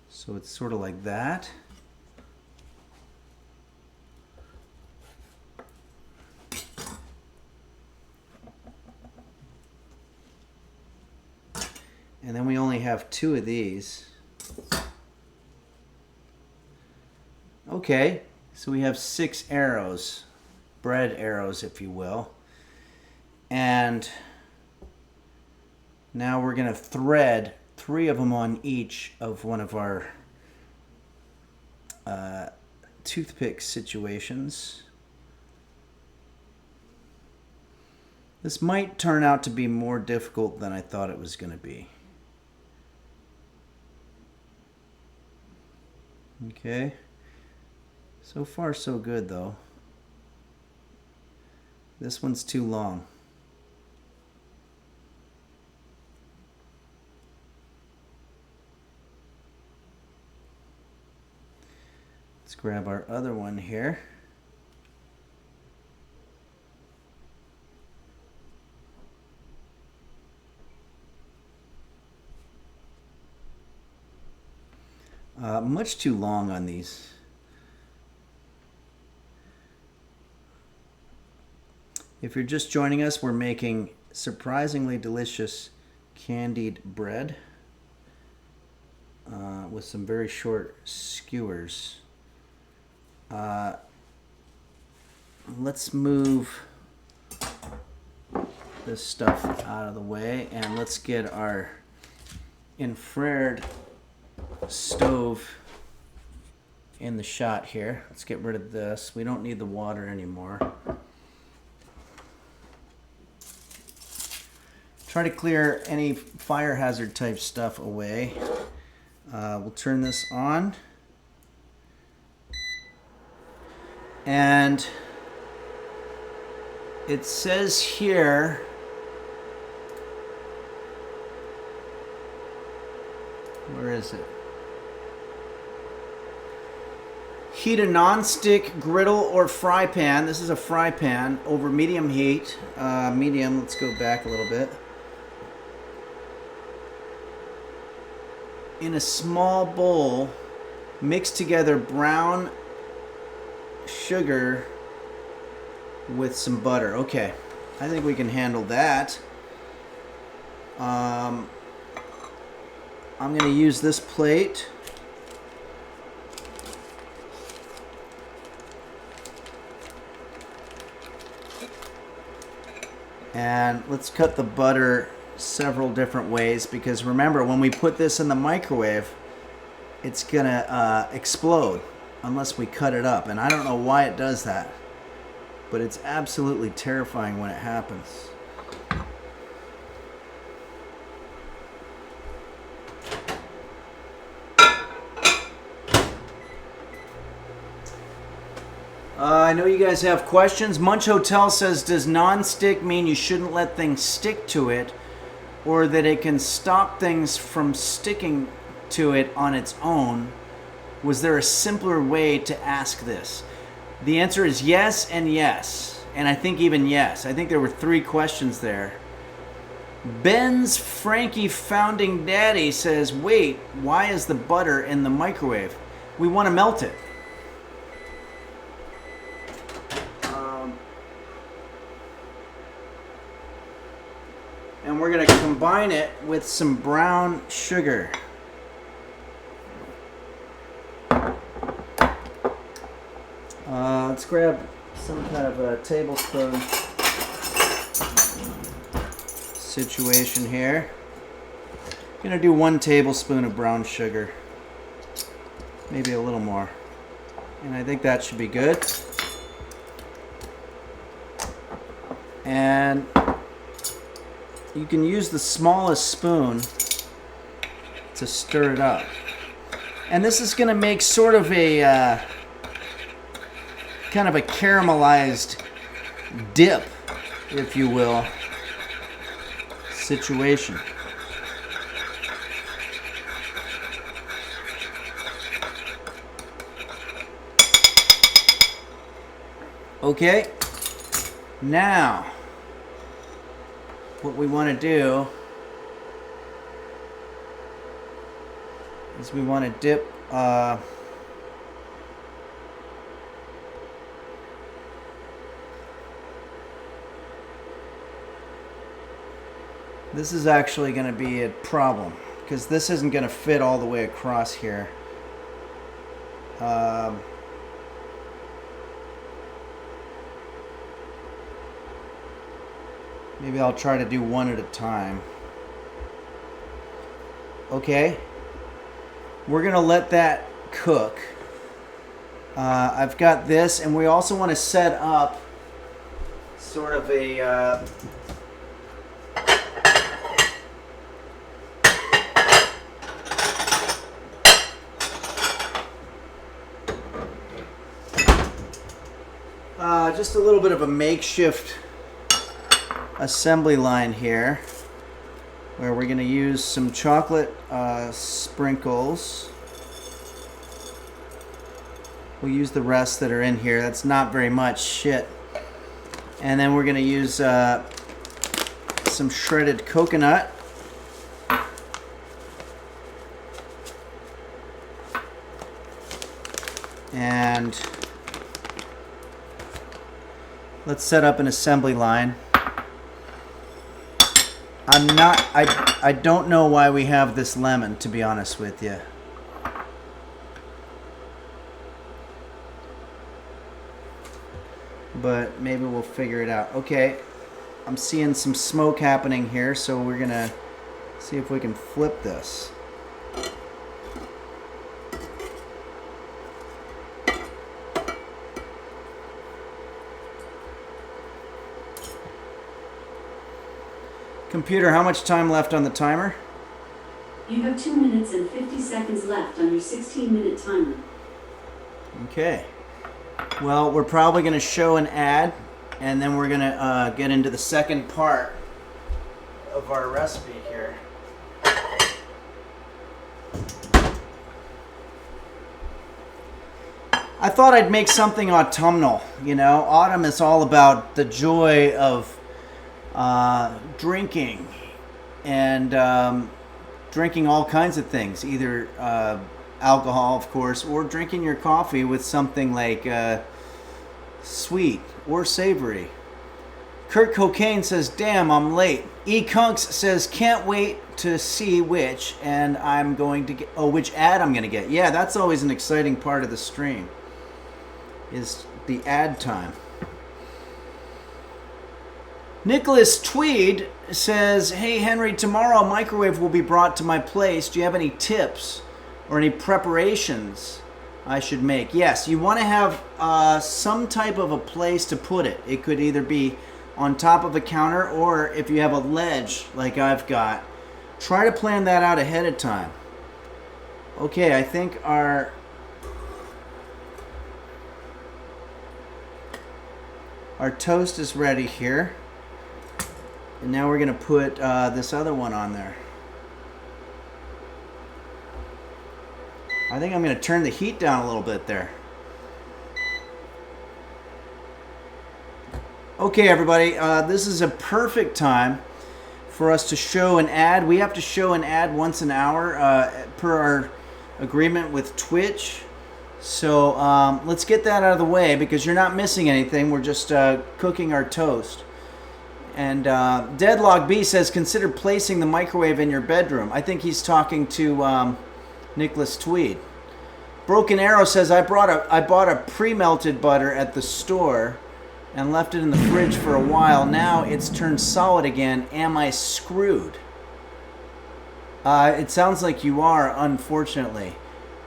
C: So it's sort of like that. And then we only have 2 of these. Okay, so we have 6 arrows, bread arrows, if you will. And now we're going to thread 3 of them on each of one of our toothpick situations. This might turn out to be more difficult than I thought it was going to be. Okay. So far, so good, though. This one's too long. Let's grab our other one here. Much too long on these. If you're just joining us, we're making surprisingly delicious candied bread with some very short skewers. Let's move this stuff out of the way and let's get our infrared stove in the shot here. Let's get rid of this. We don't need the water anymore. Try to clear any fire hazard type stuff away. We'll turn this on. And it says here, where is it? Heat a non-stick griddle or fry pan. This is a fry pan over medium heat. Medium, let's go back a little bit. In a small bowl, mix together brown sugar with some butter. Okay, I think we can handle that. I'm going to use this plate. And let's cut the butter several different ways, because remember, when we put this in the microwave, it's gonna explode unless we cut it up, and I don't know why it does that, but it's absolutely terrifying when it happens. I know you guys have questions. Munch Hotel says, does non-stick mean you shouldn't let things stick to it, or that it can stop things from sticking to it on its own Was there a simpler way to ask this? The answer is yes and yes. And I think even yes. I think there were 3 questions there. Ben's Frankie Founding Daddy says, wait, why is the butter in the microwave? We want to melt it. And we're going to combine it with some brown sugar. Let's grab some kind of a tablespoon situation here. I'm going to do 1 tablespoon of brown sugar. Maybe a little more. And I think that should be good. And you can use the smallest spoon to stir it up. And this is going to make sort of a kind of a caramelized dip, if you will, situation. Okay, now what we want to do is we want to dip this is actually going to be a problem because this isn't going to fit all the way across here. Maybe I'll try to do 1 at a time. Okay. We're going to let that cook. I've got this, and we also want to set up sort of a just a little bit of a makeshift assembly line here where we're going to use some chocolate sprinkles. We'll use the rest that are in here. That's not very much shit. And then we're going to use some shredded coconut. And let's set up an assembly line. I don't know why we have this lemon, to be honest with you. But maybe we'll figure it out. Okay, I'm seeing some smoke happening here, so we're gonna see if we can flip this. Computer, how much time left on the timer?
D: You have 2 minutes and 50 seconds left on your 16-minute timer.
C: Okay. Well, we're probably going to show an ad, and then we're going to get into the second part of our recipe here. I thought I'd make something autumnal. You know, autumn is all about the joy of drinking and drinking all kinds of things, either alcohol, of course, or drinking your coffee with something like sweet or savory. Kurt Cocaine says, damn, I'm late. E. Kunks says, can't wait to see which, and I'm going to get, which ad I'm going to get. Yeah, that's always an exciting part of the stream, is the ad time. Nicholas Tweed says, hey Henry, tomorrow a microwave will be brought to my place. Do you have any tips or any preparations I should make? Yes, you want to have some type of a place to put it. It could either be on top of a counter, or if you have a ledge like I've got, try to plan that out ahead of time. Okay, I think our toast is ready here. And now we're going to put this other one on there. I think I'm going to turn the heat down a little bit there. Okay, everybody, this is a perfect time for us to show an ad. We have to show an ad once an hour per our agreement with Twitch. So let's get that out of the way because you're not missing anything. We're just cooking our toast. And Deadlock B says, consider placing the microwave in your bedroom. I think he's talking to Nicholas Tweed. Broken Arrow says, I bought a pre-melted butter at the store and left it in the fridge for a while. Now it's turned solid again. Am I screwed? It sounds like you are, unfortunately.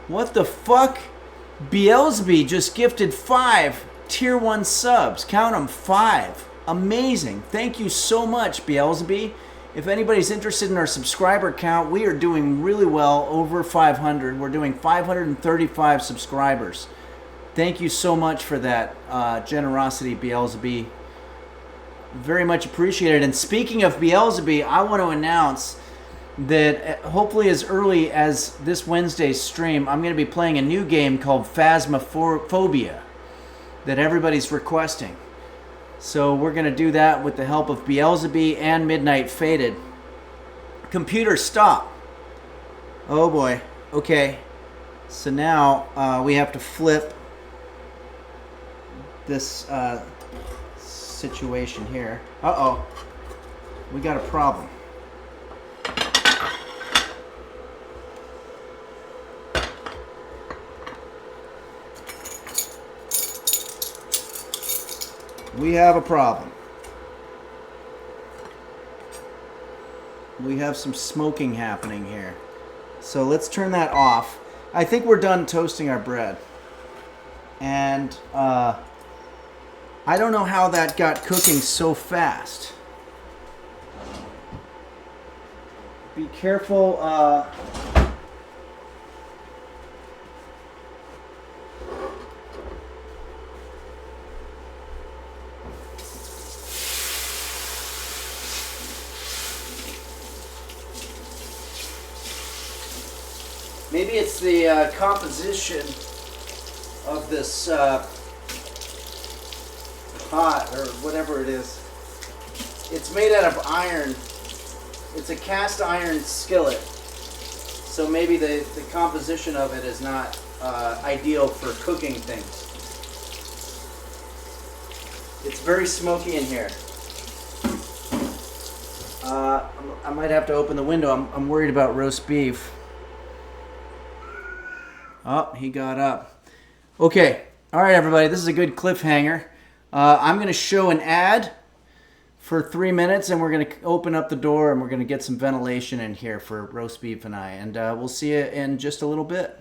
C: What the fuck? Beelzeby just gifted 5 tier 1 subs. Count them, 5. Amazing. Thank you so much, Beelzeby. If anybody's interested in our subscriber count, we are doing really well, over 500. We're doing 535 subscribers. Thank you so much for that generosity, Beelzeby. Very much appreciated. And speaking of Beelzeby, I want to announce that hopefully as early as this Wednesday's stream, I'm going to be playing a new game called Phasmophobia that everybody's requesting. So we're going to do that with the help of Beelzeby and Midnight Faded. Computer, stop. Oh boy. Okay. So now we have to flip this situation here. Uh-oh. We got a problem. We have a problem. We have some smoking happening here. So let's turn that off. I think we're done toasting our bread. And I don't know how that got cooking so fast. Be careful. Maybe it's the composition of this pot or whatever it is. It's made out of iron. It's a cast iron skillet. So maybe the composition of it is not ideal for cooking things. It's very smoky in here. I might have to open the window. I'm worried about roast beef. Oh, he got up. Okay. All right, everybody. This is a good cliffhanger. I'm going to show an ad for 3 minutes, and we're going to open up the door, and we're going to get some ventilation in here for roast beef and I. And we'll see you in just a little bit.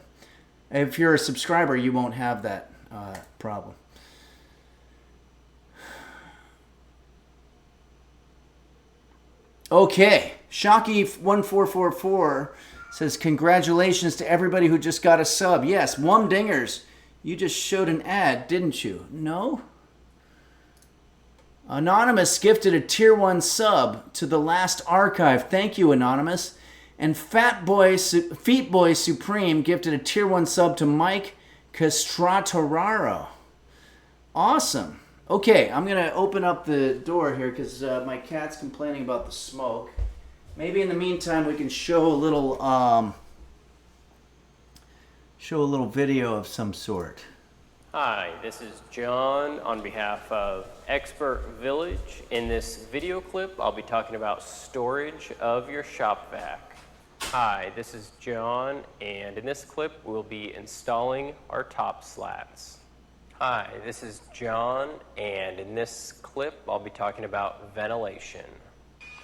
C: If you're a subscriber, you won't have that problem. Okay. Shocky1444 says, congratulations to everybody who just got a sub. Yes, Wumdingers, you just showed an ad, didn't you? No? Anonymous gifted a tier 1 sub to the last archive. Thank you, Anonymous. And Feet Boy Supreme gifted a tier 1 sub to Mike Castratoraro. Awesome. Okay, I'm going to open up the door here because my cat's complaining about the smoke. Maybe in the meantime we can show a little video of some sort.
E: Hi, this is John on behalf of Expert Village. In this video clip, I'll be talking about storage of your shop vac. Hi, this is John, and in this clip, we'll be installing our top slats. Hi, this is John, and in this clip, I'll be talking about ventilation.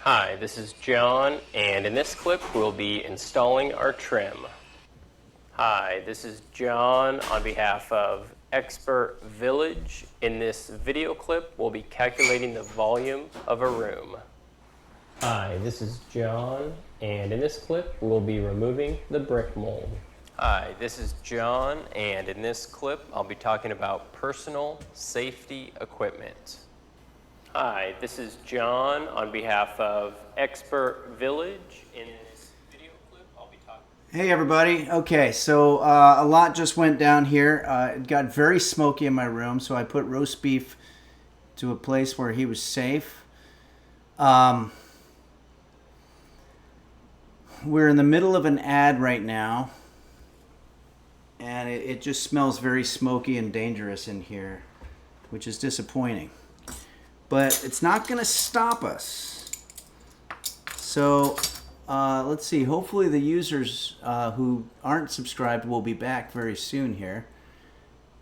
E: Hi, this is John, and in this clip, we'll be installing our trim. Hi, this is John on behalf of Expert Village. In this video clip, we'll be calculating the volume of a room. Hi, this is John, and in this clip, we'll be removing the brick mold. Hi, this is John, and in this clip, I'll be talking about personal safety equipment. Hi, this is John on behalf of Expert Village. In this video clip, I'll be talking...
C: Hey everybody. Okay, so a lot just went down here. It got very smoky in my room, so I put roast beef to a place where he was safe. We're in the middle of an ad right now, and it just smells very smoky and dangerous in here, which is disappointing. But it's not going to stop us. So let's see. Hopefully the users who aren't subscribed will be back very soon here.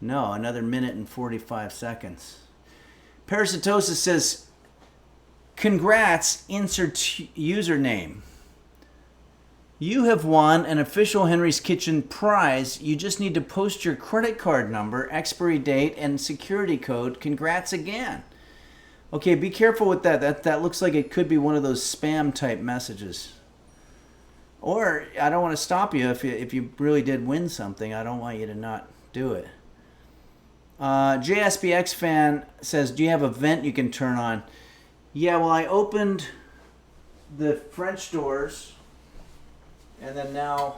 C: No, another minute and 45 seconds. Parasitosis says, congrats, insert username. You have won an official Henry's Kitchen prize. You just need to post your credit card number, expiry date, and security code. Congrats again. Okay, be careful with that. That looks like it could be one of those spam type messages. Or I don't want to stop you if you really did win something. I don't want you to not do it. JSBX fan says, do you have a vent you can turn on? Yeah, well, I opened the French doors, and then now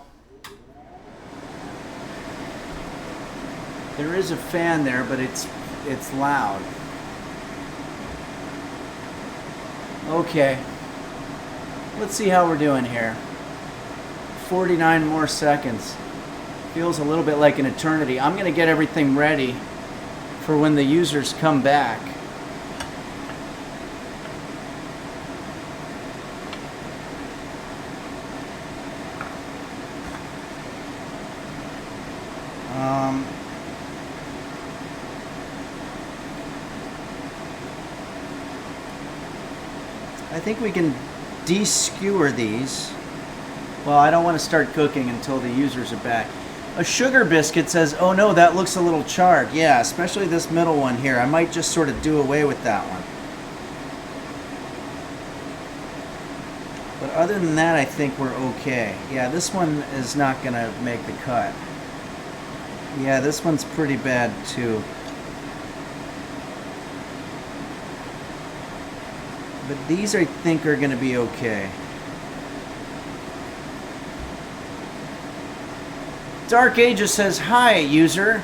C: there is a fan there, but it's loud. Okay, let's see how we're doing here. 49 more seconds. Feels a little bit like an eternity. I'm going to get everything ready for when the users come back. I think we can de-skewer these. Well, I don't want to start cooking until the users are back. A sugar biscuit says, oh no, that looks a little charred. Yeah, especially this middle one here. I might just sort of do away with that one. But other than that, I think we're okay. Yeah, this one is not going to make the cut. Yeah, this one's pretty bad too. But these, I think, are going to be okay. Dark Ages says, hi, user.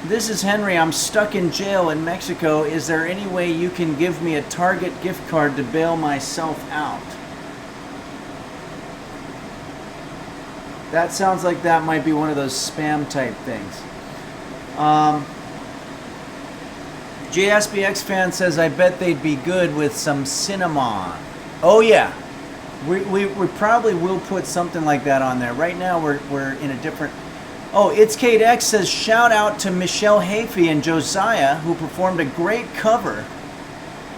C: This is Henry. I'm stuck in jail in Mexico. Is there any way you can give me a Target gift card to bail myself out? That sounds like that might be one of those spam type things. JSBX fan says, I bet they'd be good with some cinnamon. Oh yeah, we probably will put something like that on there. Right now we're in a different... Oh, It's Kate X says, shout out to Michelle Hafey and Josiah, who performed a great cover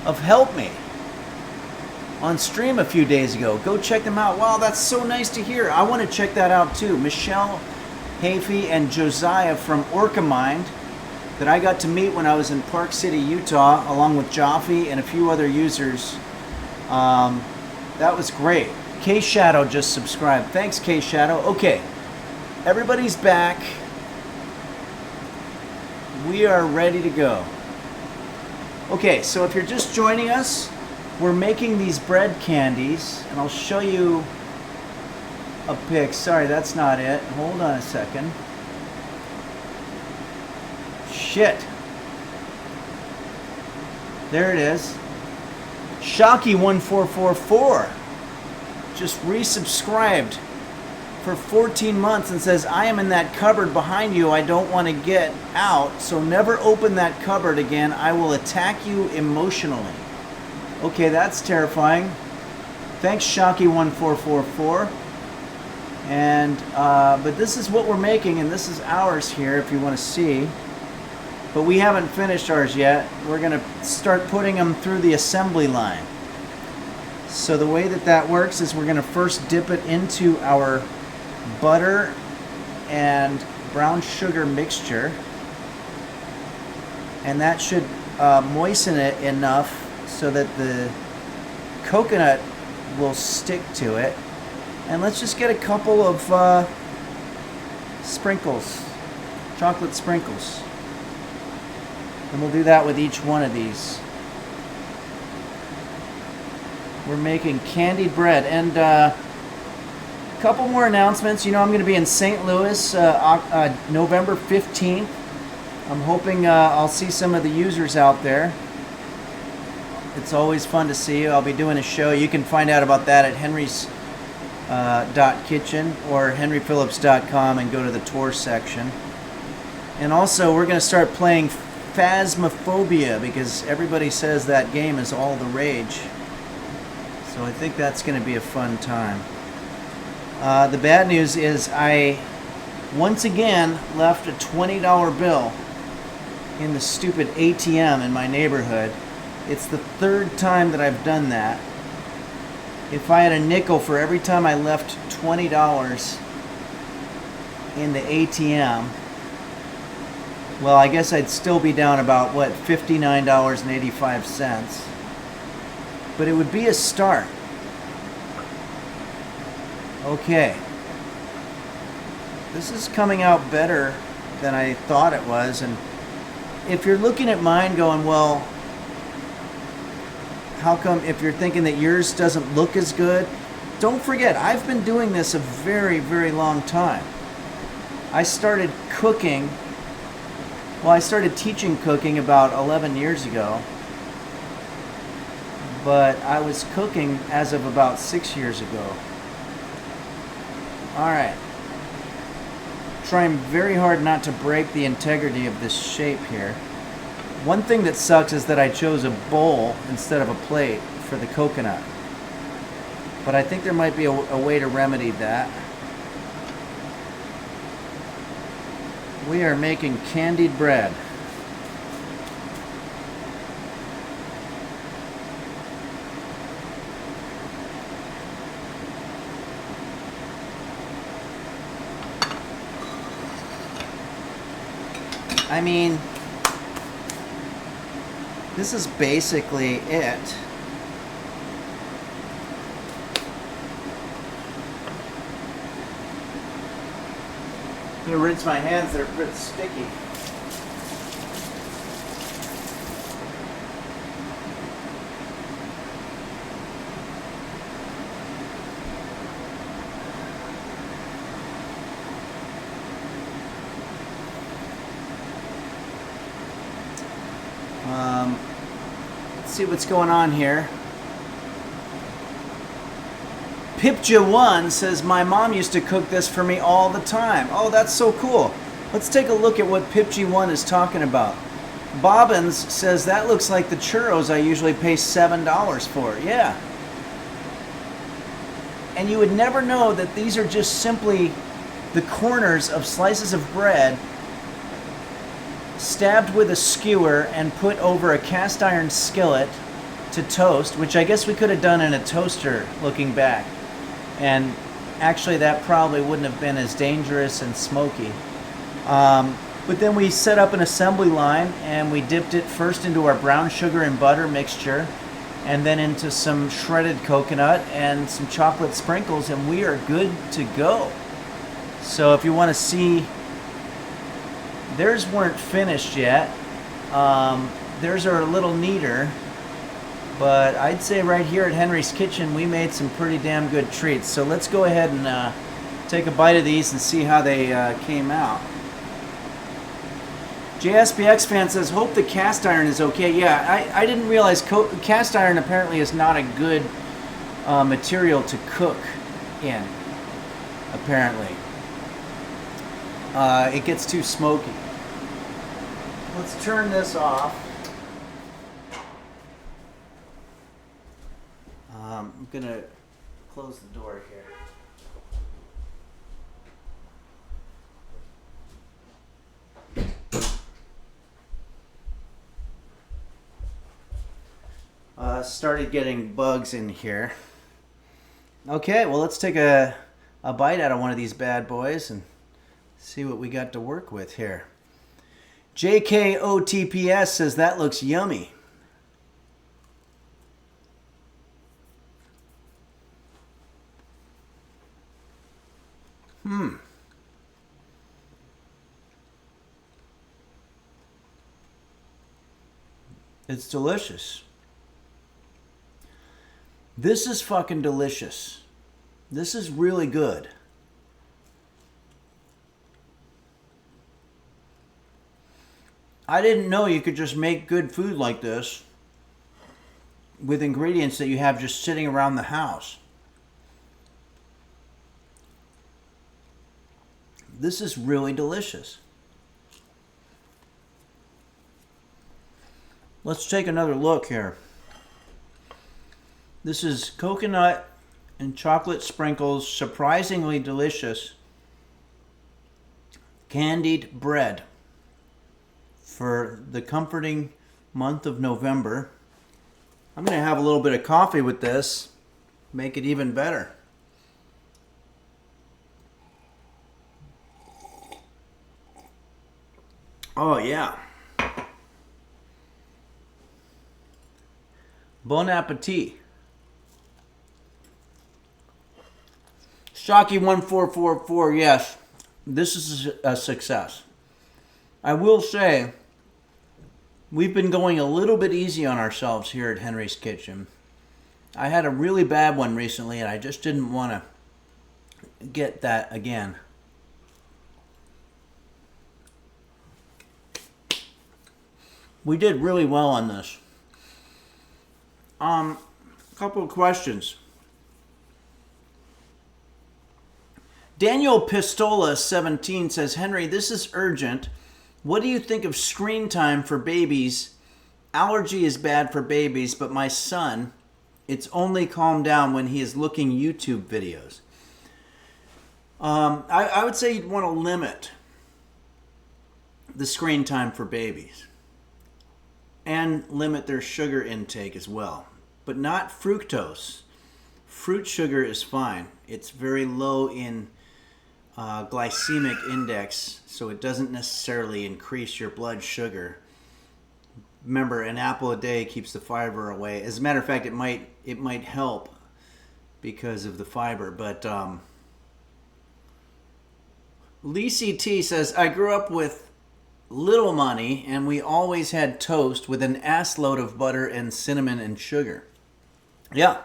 C: of Help Me on stream a few days ago. Go check them out. Wow, that's so nice to hear. I want to check that out too. Michelle Hafey and Josiah from Orcamind, that I got to meet when I was in Park City, Utah, along with Joffe and a few other users. That was great. K-Shadow just subscribed. Thanks, K-Shadow. Okay, everybody's back. We are ready to go. Okay, so if you're just joining us, we're making these bread candies, and I'll show you a pic. Sorry, that's not it. Hold on a second. Shit. There it is. Shocky1444 just resubscribed for 14 months and says, I am in that cupboard behind you. I don't want to get out, so never open that cupboard again. I will attack you emotionally. Okay, that's terrifying. Thanks, Shocky1444. And but this is what we're making, and this is ours here if you want to see. But we haven't finished ours yet. We're going to start putting them through the assembly line. So the way that works is we're going to first dip it into our butter and brown sugar mixture. And that should moisten it enough so that the coconut will stick to it. And let's just get a couple of sprinkles, chocolate sprinkles. And we'll do that with each one of these. We're making candied bread. And Couple more announcements. You know, I'm going to be in St. Louis November 15th. I'm hoping I'll see some of the users out there. It's always fun to see you. I'll be doing a show. You can find out about that at Henry's .kitchen or henryphillips.com and go to the tour section. And also, we're going to start playing Phasmophobia because everybody says that game is all the rage. So I think that's going to be a fun time. The bad news is I once again left a $20 bill in the stupid ATM in my neighborhood. It's the third time that I've done that. If I had a nickel for every time I left $20 in the ATM, well, I guess I'd still be down about, what, $59.85. But it would be a start. Okay. This is coming out better than I thought it was. And if you're looking at mine going, well, how come, if you're thinking that yours doesn't look as good, don't forget, I've been doing this a very, very long time. I started cooking, well, I started teaching cooking about 11 years ago, but I was cooking as of about 6 years ago. All right. Trying very hard not to break the integrity of this shape here. One thing that sucks is that I chose a bowl instead of a plate for the coconut. But I think there might be a way to remedy that. We are making candied bread. I mean, this is basically it. I'm gonna rinse my hands, they're a bit sticky. Let's see what's going on here. Pipja1 says, my mom used to cook this for me all the time. Oh, that's so cool. Let's take a look at what Pipja1 is talking about. Bobbins says, that looks like the churros I usually pay $7 for. Yeah. And you would never know that these are just simply the corners of slices of bread stabbed with a skewer and put over a cast iron skillet to toast, which I guess we could have done in a toaster looking back. And actually that probably wouldn't have been as dangerous and smoky. But then we set up an assembly line and we dipped it first into our brown sugar and butter mixture and then into some shredded coconut and some chocolate sprinkles, and we are good to go. So if you want to see, theirs weren't finished yet. Theirs are a little neater, but I'd say right here at Henry's Kitchen we made some pretty damn good treats. So let's go ahead and take a bite of these and see how they came out. JSPX fan says, hope the cast iron is okay. Yeah, I didn't realize cast iron apparently is not a good material to cook in, apparently. It gets too smoky. Let's turn this off. I'm going to close the door here. Started getting bugs in here. Okay, well, let's take a bite out of one of these bad boys and see what we got to work with here. JKOTPS says that looks yummy. It's delicious. This is fucking delicious. This is really good. I didn't know you could just make good food like this with ingredients that you have just sitting around the house. This is really delicious. Let's take another look here. This is coconut and chocolate sprinkles, surprisingly delicious candied bread for the comforting month of November. I'm going to have a little bit of coffee with this, make it even better. Oh yeah. Bon appetit. Shocky1444, yes, this is a success. I will say, we've been going a little bit easy on ourselves here at Henry's Kitchen. I had a really bad one recently and I just didn't want to get that again. We did really well on this. A couple of questions. Daniel Pistola 17 says, Henry, this is urgent. What do you think of screen time for babies? Allergy is bad for babies, but my son, it's only calmed down when he is looking YouTube videos. I would say you'd want to limit the screen time for babies and limit their sugar intake as well, but not fructose. Fruit sugar is fine. It's very low in glycemic index, so it doesn't necessarily increase your blood sugar. Remember, an apple a day keeps the fiber away. As a matter of fact, it might help because of the fiber. But Lisi T says, I grew up with little money and we always had toast with an ass load of butter and cinnamon and sugar. Yeah.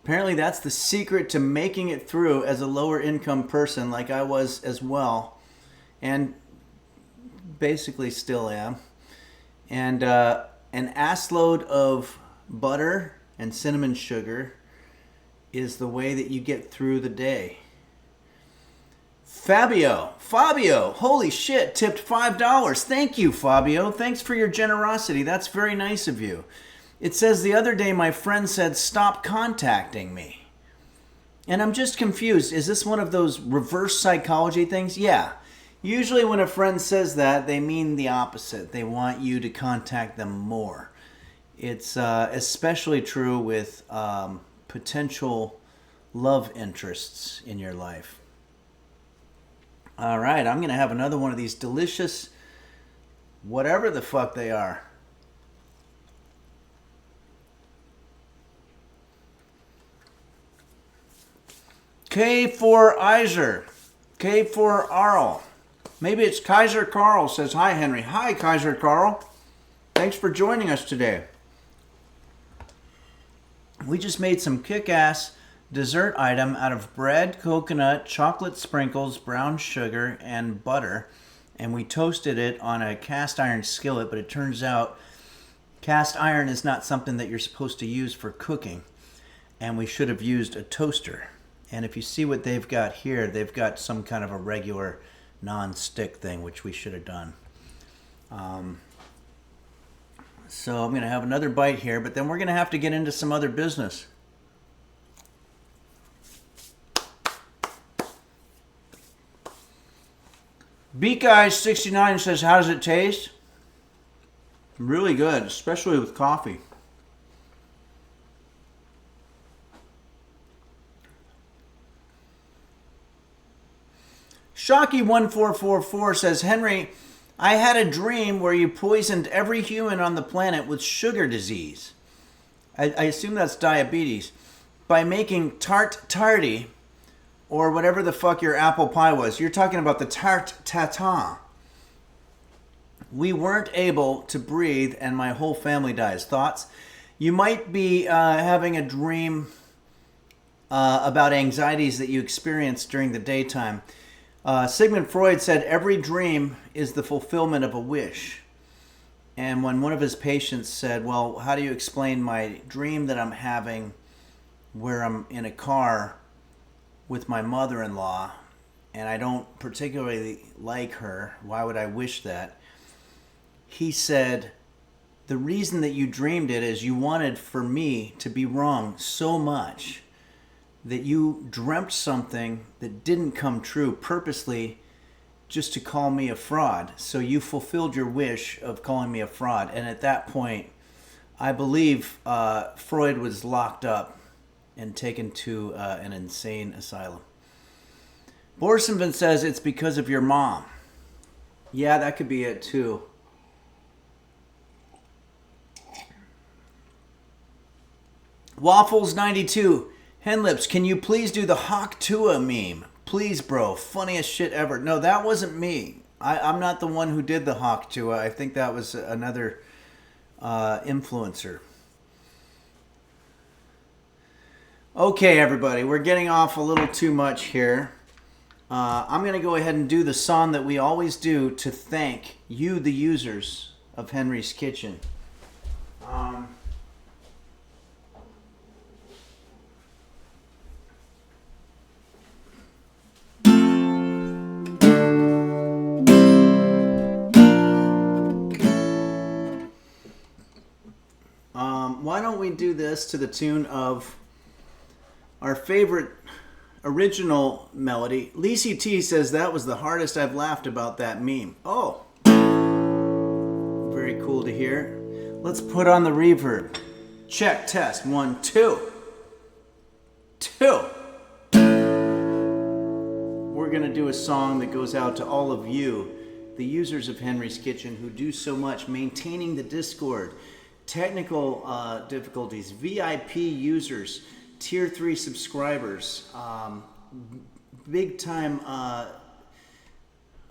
C: Apparently that's the secret to making it through as a lower income person like I was as well. And basically still am. And an assload of butter and cinnamon sugar is the way that you get through the day. Fabio, holy shit, tipped $5. Thank you, Fabio. Thanks for your generosity. That's very nice of you. It says the other day my friend said, stop contacting me. And I'm just confused. Is this one of those reverse psychology things? Yeah. Usually when a friend says that, they mean the opposite. They want you to contact them more. It's especially true with potential love interests in your life. All right, I'm going to have another one of these delicious, whatever the fuck they are. K for Iser. K for Arl. Maybe it's Kaiser Carl says, hi, Henry. Hi, Kaiser Carl. Thanks for joining us today. We just made some kick-ass dessert item out of bread, coconut, chocolate sprinkles, brown sugar, and butter. And we toasted it on a cast iron skillet, but it turns out cast iron is not something that you're supposed to use for cooking. And we should have used a toaster. And if you see what they've got here, they've got some kind of a regular non-stick thing, which we should have done. So I'm going to have another bite here, but then we're going to have to get into some other business. Beak Eyes 69 says, how does it taste? Really good, especially with coffee. Shocky1444 says, Henry, I had a dream where you poisoned every human on the planet with sugar disease. I assume that's diabetes. By making tarty, or whatever the fuck your apple pie was. You're talking about the tarte tatin. We weren't able to breathe and my whole family dies. Thoughts? You might be having a dream about anxieties that you experience during the daytime. Sigmund Freud said every dream is the fulfillment of a wish. And when one of his patients said, well, how do you explain my dream that I'm having where I'm in a car with my mother-in-law and I don't particularly like her, why would I wish that? He said, the reason that you dreamed it is you wanted for me to be wrong so much that you dreamt something that didn't come true purposely just to call me a fraud. So you fulfilled your wish of calling me a fraud. And at that point, I believe Freud was locked up and taken to an insane asylum. Borsenvin says it's because of your mom. Yeah, that could be it too. Waffles92. Henlips, can you please do the Hawk Tua meme? Please, bro. Funniest shit ever. No, that wasn't me. I'm not the one who did the Hawk Tua. I think that was another influencer. Okay, everybody. We're getting off a little too much here. I'm going to go ahead and do the song that we always do to thank you, the users of Henry's Kitchen. Why don't we do this to the tune of our favorite original melody? Lacey T says that was the hardest I've laughed about that meme. Oh, very cool to hear. Let's put on the reverb. Check, test, 1, 2. We're going to do a song that goes out to all of you, the users of Henry's Kitchen, who do so much maintaining the Discord. Technical difficulties, VIP users, tier 3 subscribers, big time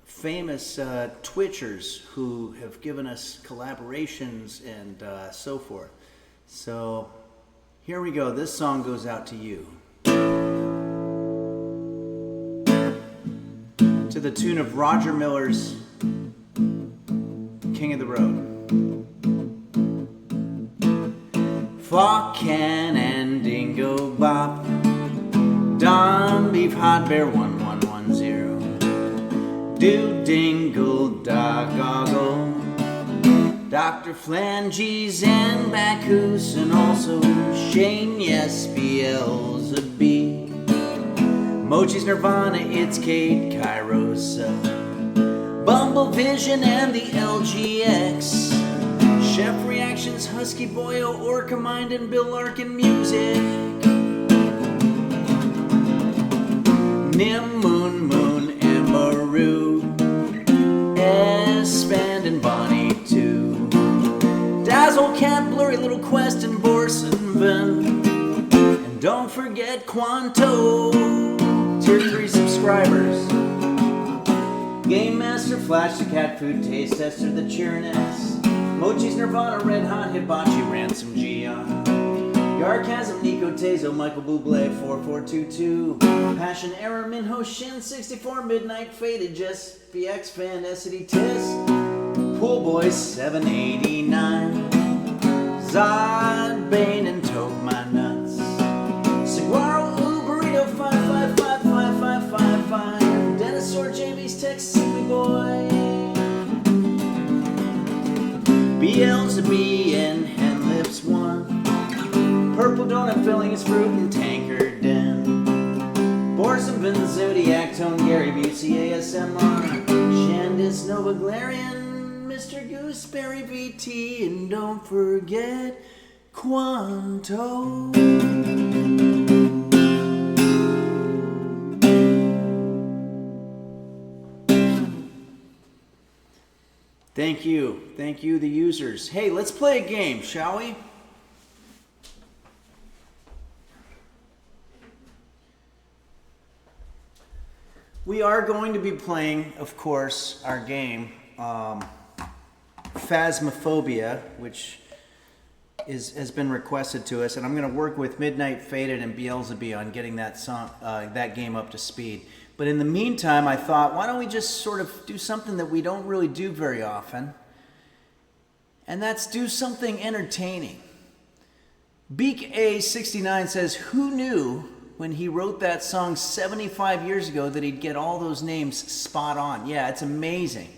C: famous Twitchers who have given us collaborations and so forth. So here we go. This song goes out to you. To the tune of Roger Miller's King of the Road. Falcon and Dingo Bop, Don Beef Hot Bear 1110, Do Dingle Dog Goggle, Dr. Flanges and Bacchus, and also Shane Yes Beelzebub, Mochi's Nirvana, it's Kate Kairosa, Bumble Vision and the LGX, Chef Reactions, Husky Boyo, Orca Mind, and Bill Larkin Music. Nim, Moon, Emeroo, S-Band, and Bonnie too. Dazzle Cat, Blurry Little Quest, and Borsenvin. And don't forget Quanto, tier 3 subscribers. Game Master, Flash the Cat Food Taste Tester, the Cheerness. Mochi's Nirvana, Red Hot, Hibachi, Ransom, Gian. Yarkasm, Nico Tezo, Michael Bublé, 4422. Passion, Error, Minho, Shin, 64, Midnight, Faded, Jess, BX Fan, Essity, Tis. Pool Boys, 789. Zod, Bane, and Toke My Nuts. Saguaro, Burrito, 5555555. Dinosaur, JB's Texas Silly Boy. Beelzebub and Henlips 1. Purple Donut filling his fruit and tankard den. Borsenvin, Zodiac, Tone, Gary Busey, ASMR. Shandis, Nova Glarian, Mr. Gooseberry VT, and don't forget Quanto. Thank you, the users. Hey, let's play a game, shall we? We are going to be playing, of course, our game, Phasmophobia, which has been requested to us, and I'm going to work with Midnight Faded and Beelzebub on getting that song, that game up to speed. But in the meantime, I thought, why don't we just sort of do something that we don't really do very often, and that's do something entertaining. Beak A69 says, who knew when he wrote that song 75 years ago that he'd get all those names spot on? Yeah, it's amazing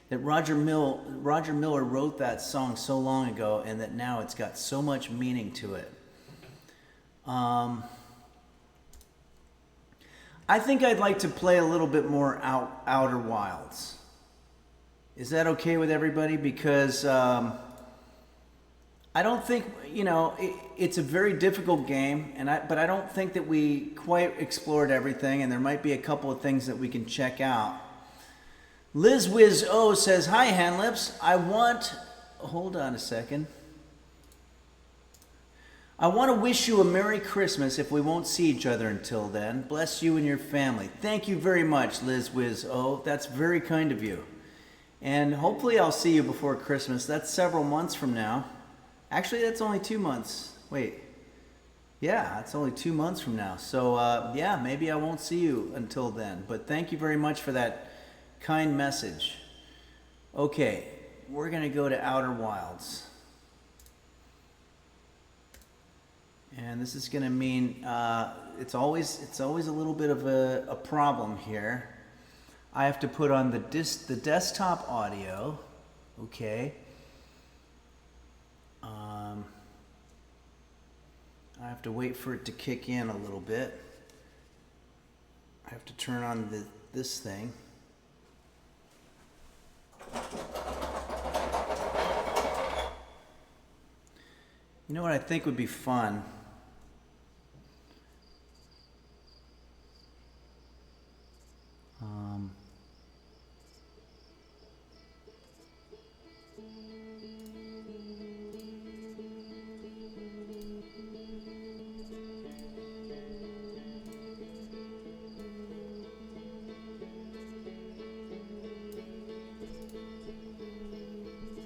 C: that Roger Miller wrote that song so long ago, and that now it's got so much meaning to it. I think I'd like to play a little bit more Outer Wilds. Is that okay with everybody? Because I don't think, it's a very difficult game, but I don't think that we quite explored everything, and there might be a couple of things that we can check out. Liz Wiz O says, hi, Handlips. Hold on a second. I want to wish you a Merry Christmas if we won't see each other until then. Bless you and your family. Thank you very much, Liz Wiz O. That's very kind of you. And hopefully I'll see you before Christmas. That's several months from now. Actually, that's only 2 months. Wait. Yeah, that's only 2 months from now. So, yeah, maybe I won't see you until then. But thank you very much for that kind message. Okay, we're going to go to Outer Wilds. And this is going to mean it's always a little bit of a problem here. I have to put on the desktop audio. Okay. I have to wait for it to kick in a little bit. I have to turn on this thing. You know what I think would be fun?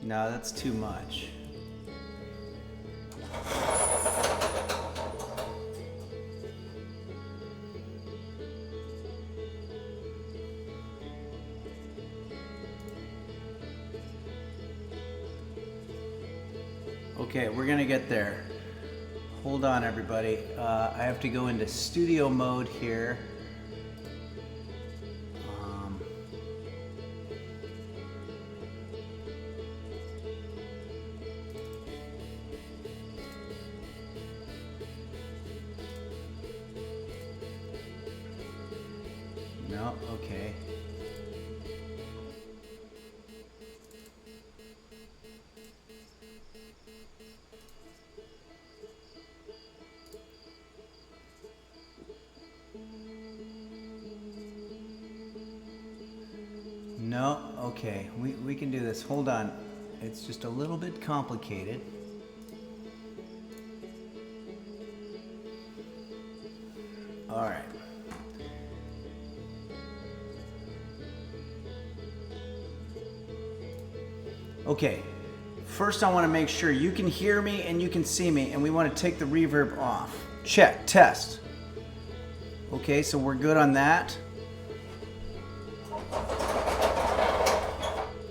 C: No, that's too much. Okay, we're gonna get there. Hold on, everybody. I have to go into studio mode here. No, okay. No, okay, we can do this. Hold on. It's just a little bit complicated. All right. Okay, first I want to make sure you can hear me and you can see me, and we want to take the reverb off. Check, test. Okay, so we're good on that.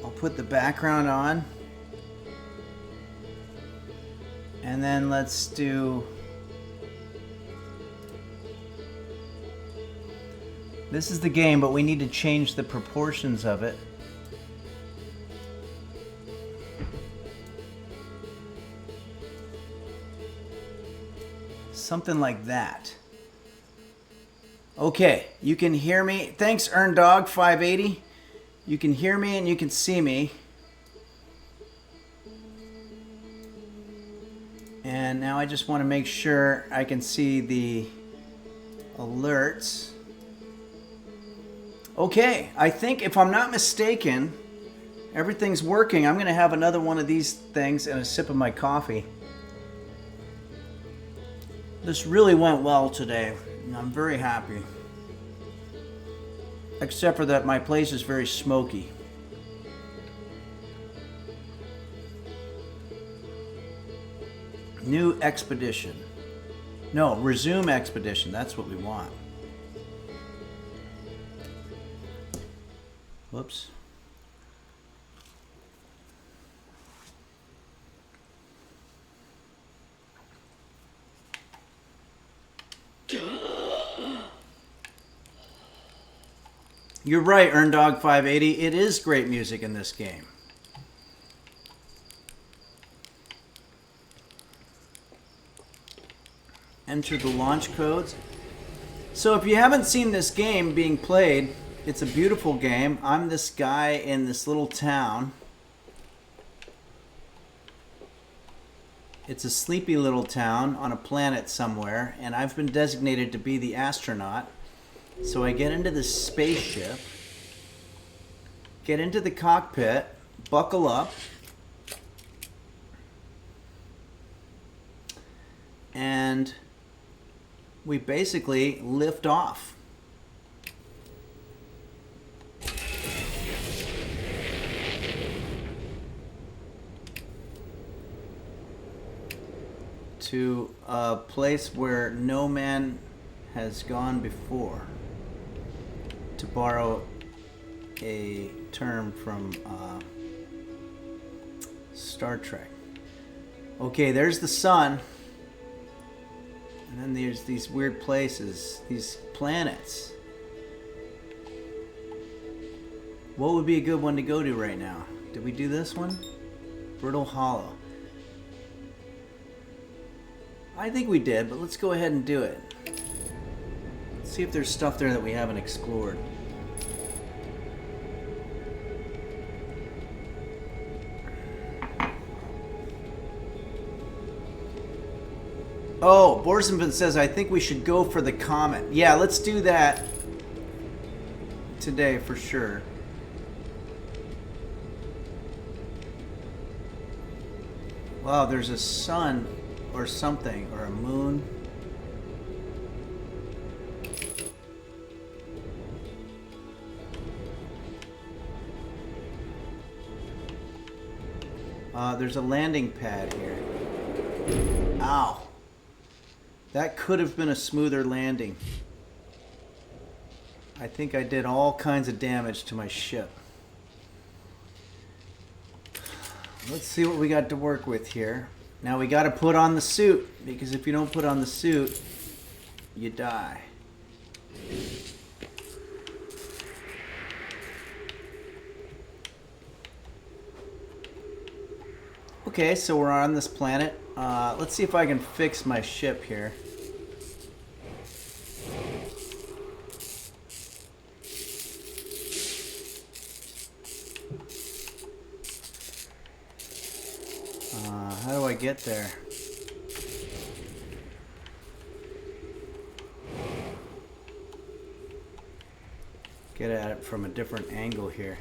C: I'll put the background on. And then let's do... This is the game, but we need to change the proportions of it. Something like that. Okay, you can hear me. Thanks, EarnDog580. You can hear me and you can see me. And now I just want to make sure I can see the alerts. Okay, I think if I'm not mistaken, everything's working. I'm going to have another one of these things and a sip of my coffee. This really went well today. I'm very happy. Except for that my place is very smoky. New expedition. No, resume expedition. That's what we want. Whoops. You're right, EarnDog580. It is great music in this game. Enter the launch codes. So if you haven't seen this game being played, it's a beautiful game. I'm this guy in this little town. It's a sleepy little town on a planet somewhere, and I've been designated to be the astronaut. So I get into this spaceship, get into the cockpit, buckle up, and we basically lift off. To a place where no man has gone before, to borrow a term from Star Trek. Okay, there's the sun, and then there's these weird places, these planets. What would be a good one to go to right now? Did we do this one? Brittle Hollow. I think we did, but let's go ahead and do it. Let's see if there's stuff there that we haven't explored. Oh, Borsenvin says, I think we should go for the comet. Yeah, let's do that today for sure. Wow, there's a sun or something, or a moon. There's a landing pad here. Ow. That could have been a smoother landing. I think I did all kinds of damage to my ship. Let's see what we got to work with here. Now we got to put on the suit, because if you don't put on the suit, you die. Okay, so we're on this planet. Let's see if I can fix my ship here. How do I get there? Get at it from a different angle here.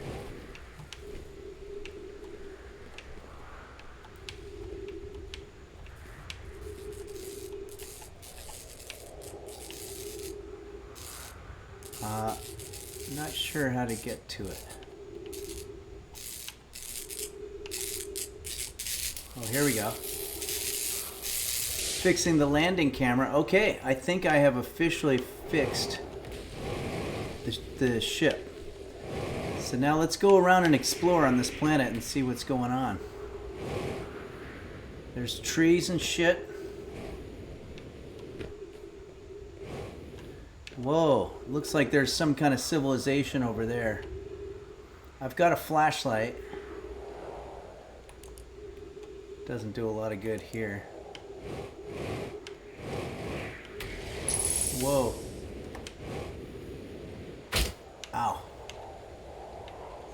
C: Not sure how to get to it. Oh, here we go. Fixing the landing camera. Okay, I think I have officially fixed the ship. So now let's go around and explore on this planet and see what's going on. There's trees and shit. Whoa, looks like there's some kind of civilization over there. I've got a flashlight. Doesn't do a lot of good here. Whoa. Ow.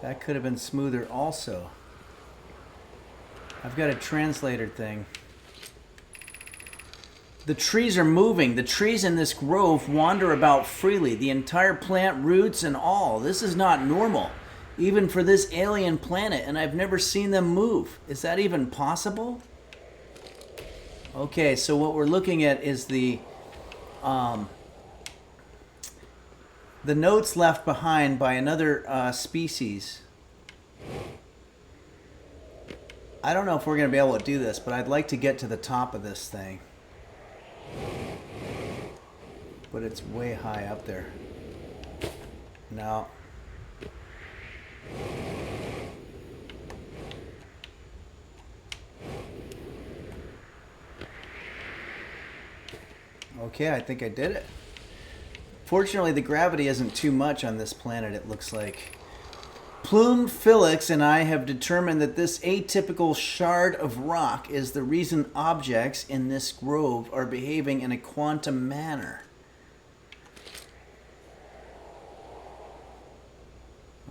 C: That could have been smoother also. I've got a translator thing. The trees are moving. The trees in this grove wander about freely. The entire plant, roots and all. This is not normal, even for this alien planet, and I've never seen them move. Is that even possible? Okay, so what we're looking at is the notes left behind by another species. I don't know if we're going to be able to do this, but I'd like to get to the top of this thing. But it's way high up there. No. Okay, I think I did it. Fortunately, the gravity isn't too much on this planet, it looks like. Plume Felix and I have determined that this atypical shard of rock is the reason objects in this grove are behaving in a quantum manner.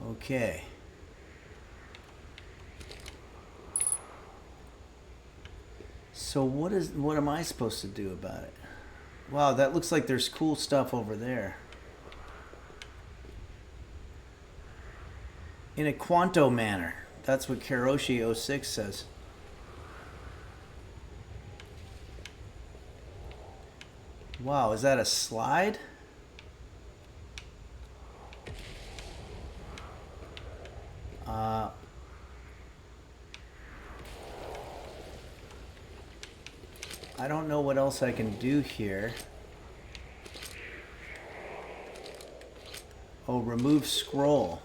C: Okay. So what am I supposed to do about it? Wow, that looks like there's cool stuff over there. In a quanto manner. That's what Karoshi06 says. Wow, is that a slide? I don't know what else I can do here. Oh, remove scroll.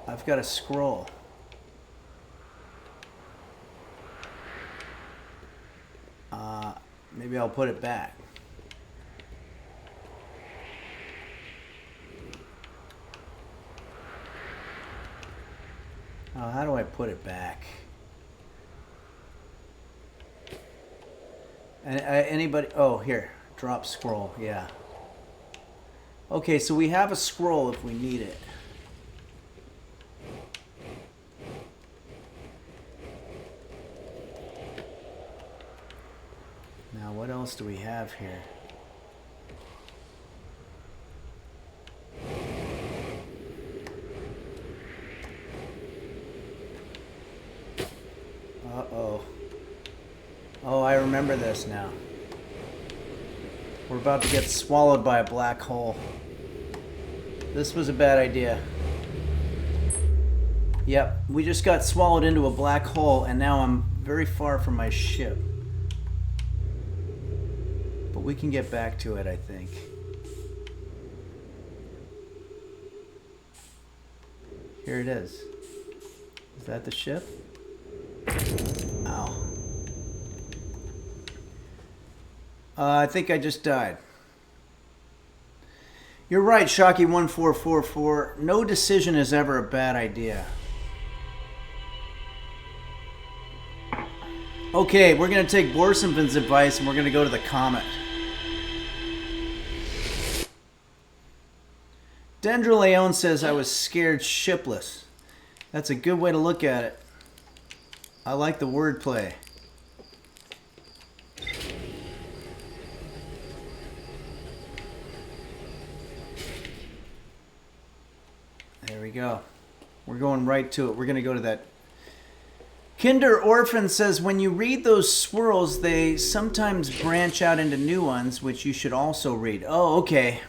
C: I've got a scroll. Maybe I'll put it back. Oh, how do I put it back? Anybody? Oh, here. Drop scroll. Yeah. Okay, so we have a scroll if we need it. Now, what else do we have here? Uh-oh. Oh, I remember this now. We're about to get swallowed by a black hole. This was a bad idea. Yep, we just got swallowed into a black hole, and now I'm very far from my ship. But we can get back to it, I think. Here it is. Is that the ship? Ow. I think I just died. You're right, Shocky1444. No decision is ever a bad idea. Okay, we're going to take Borsenvin's advice and we're going to go to the comet. Dendrolaon says I was scared shipless. That's a good way to look at it. I like the wordplay. There we go. We're going right to it. We're going to go to that. Kinder Orphan says, when you read those swirls, they sometimes branch out into new ones, which you should also read. Oh, okay.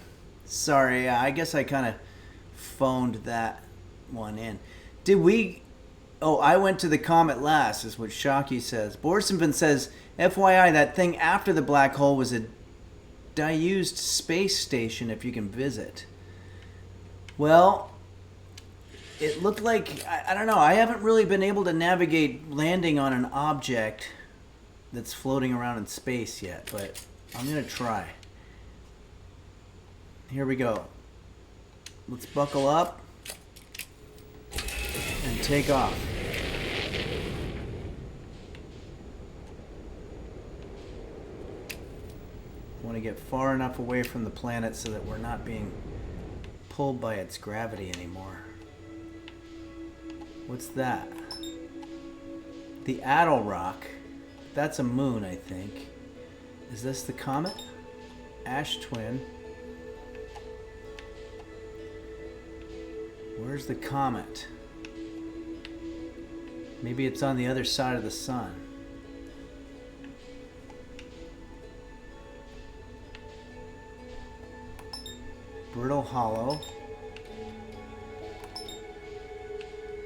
C: Sorry, I guess I kind of phoned that one in. Did we... Oh, I went to the comet last, is what Shocky says. Borsenvin says, FYI, that thing after the black hole was a disused space station if you can visit. Well... It looked like, I don't know, I haven't really been able to navigate landing on an object that's floating around in space yet, but I'm going to try. Here we go. Let's buckle up and take off. I want to get far enough away from the planet so that we're not being pulled by its gravity anymore. What's that? The Addle Rock. That's a moon, I think. Is this the comet? Ash Twin. Where's the comet? Maybe it's on the other side of the sun. Brittle Hollow.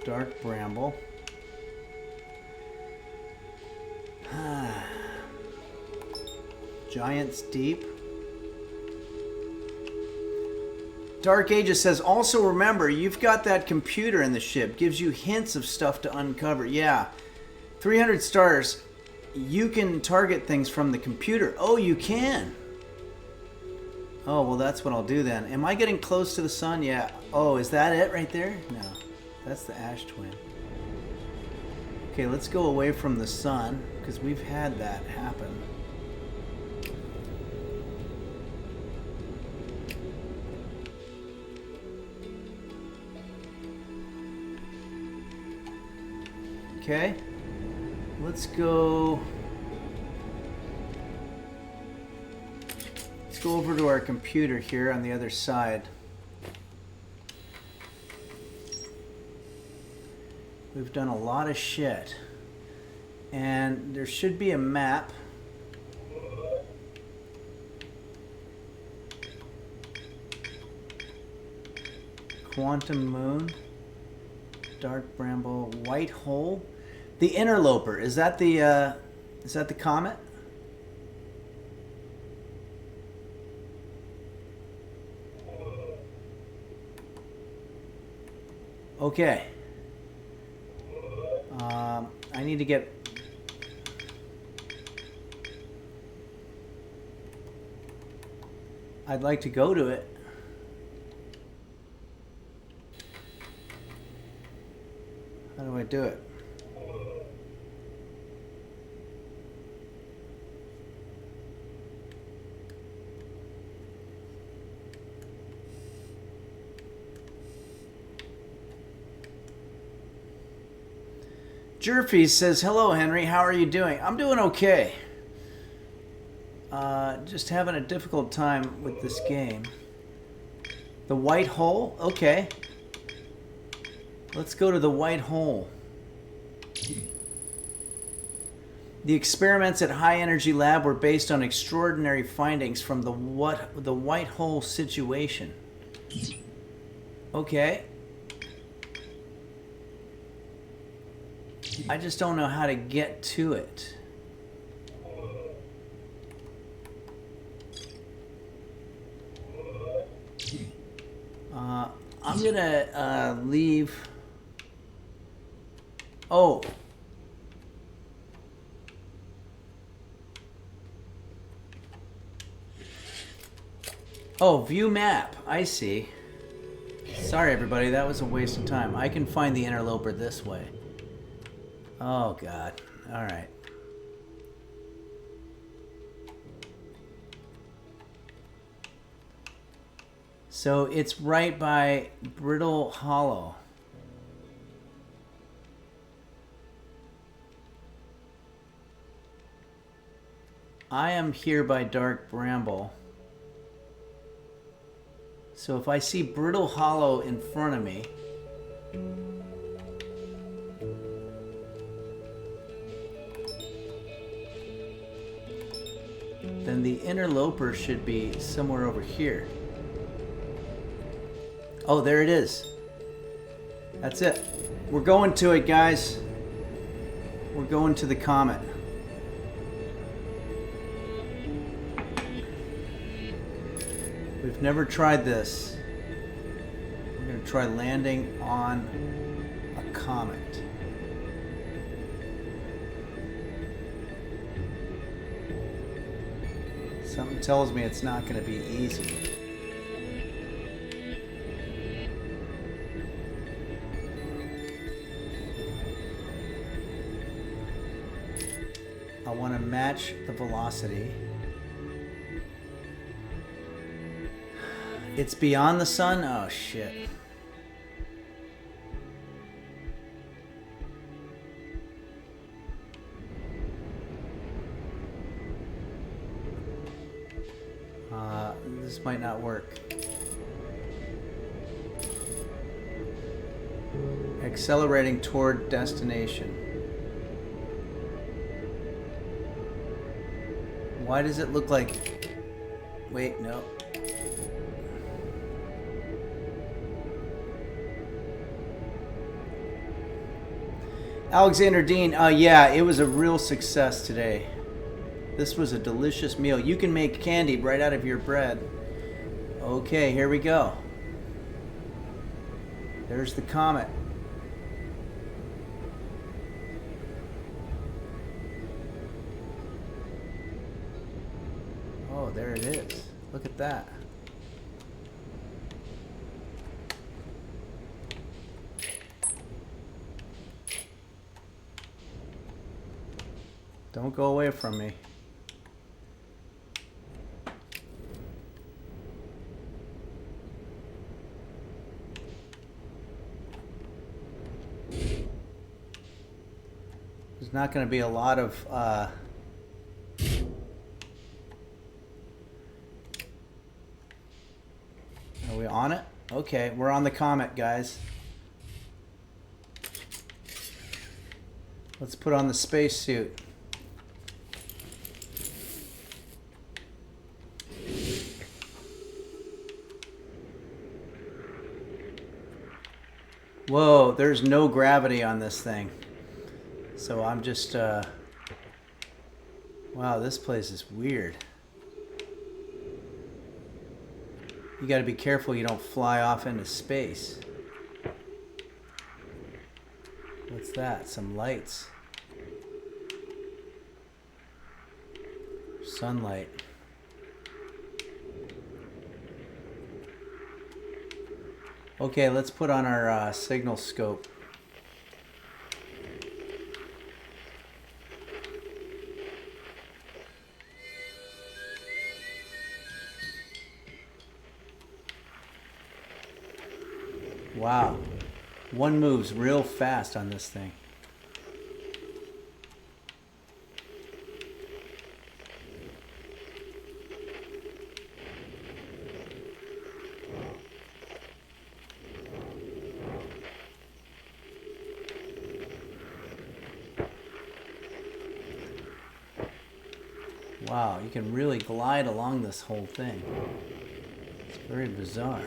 C: Dark Bramble. Giants Deep. Dark Ages says, also remember, you've got that computer in the ship. Gives you hints of stuff to uncover. Yeah. 300 stars. You can target things from the computer. Oh, you can. Oh, well, that's what I'll do then. Am I getting close to the sun? Yeah. Oh, is that it right there? No. That's the ash twin. Okay, let's go away from the sun, because we've had that happen. Okay. Let's go over to our computer here on the other side. We've done a lot of shit. And there should be a map. Quantum Moon, Dark Bramble, White Hole. The Interloper, is that the comet? Okay. I need to get... I'd like to go to it. How do I do it? Jerfy says, hello, Henry. How are you doing? I'm doing okay. Just having a difficult time with this game. The White Hole? Okay. Let's go to the White Hole. The experiments at High Energy Lab were based on extraordinary findings from the White Hole situation. Okay. I just don't know how to get to it. I'm gonna leave. Oh. Oh, view map. I see. Sorry, everybody. That was a waste of time. I can find the interloper this way. Oh, God. All right. So it's right by Brittle Hollow. I am here by Dark Bramble. So if I see Brittle Hollow in front of me, then the interloper should be somewhere over here. Oh, there it is. That's it. We're going to it, guys. We're going to the comet. We've never tried this. We're going to try landing on a comet. Something tells me it's not going to be easy. I want to match the velocity. It's beyond the sun? Oh, shit. This might not work. Accelerating toward destination. Why does it look like... Wait, no. Alexander Dean, yeah, it was a real success today. This was a delicious meal. You can make candy right out of your bread. Okay, here we go. There's the comet. Oh, there it is. Look at that. Don't go away from me. There's not going to be a lot of are we on it? Okay, we're on the comet, guys. Let's put on the spacesuit. Whoa, there's no gravity on this thing. So I'm just, wow, this place is weird. You gotta be careful you don't fly off into space. What's that? Some lights. Sunlight. Okay, let's put on our signal scope. Wow, one moves real fast on this thing. Wow, you can really glide along this whole thing. It's very bizarre.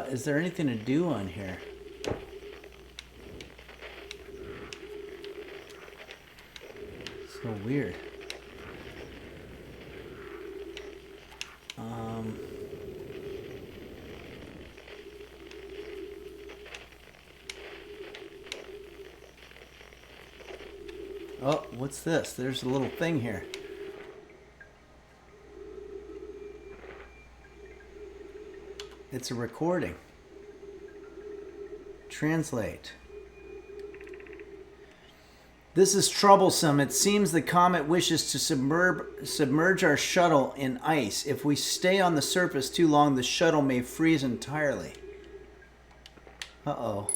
C: Is there anything to do on here? So weird. Oh, what's this? There's a little thing here. It's a recording. Translate. This is troublesome. It seems the comet wishes to submerge our shuttle in ice. If we stay on the surface too long, the shuttle may freeze entirely. Uh-oh.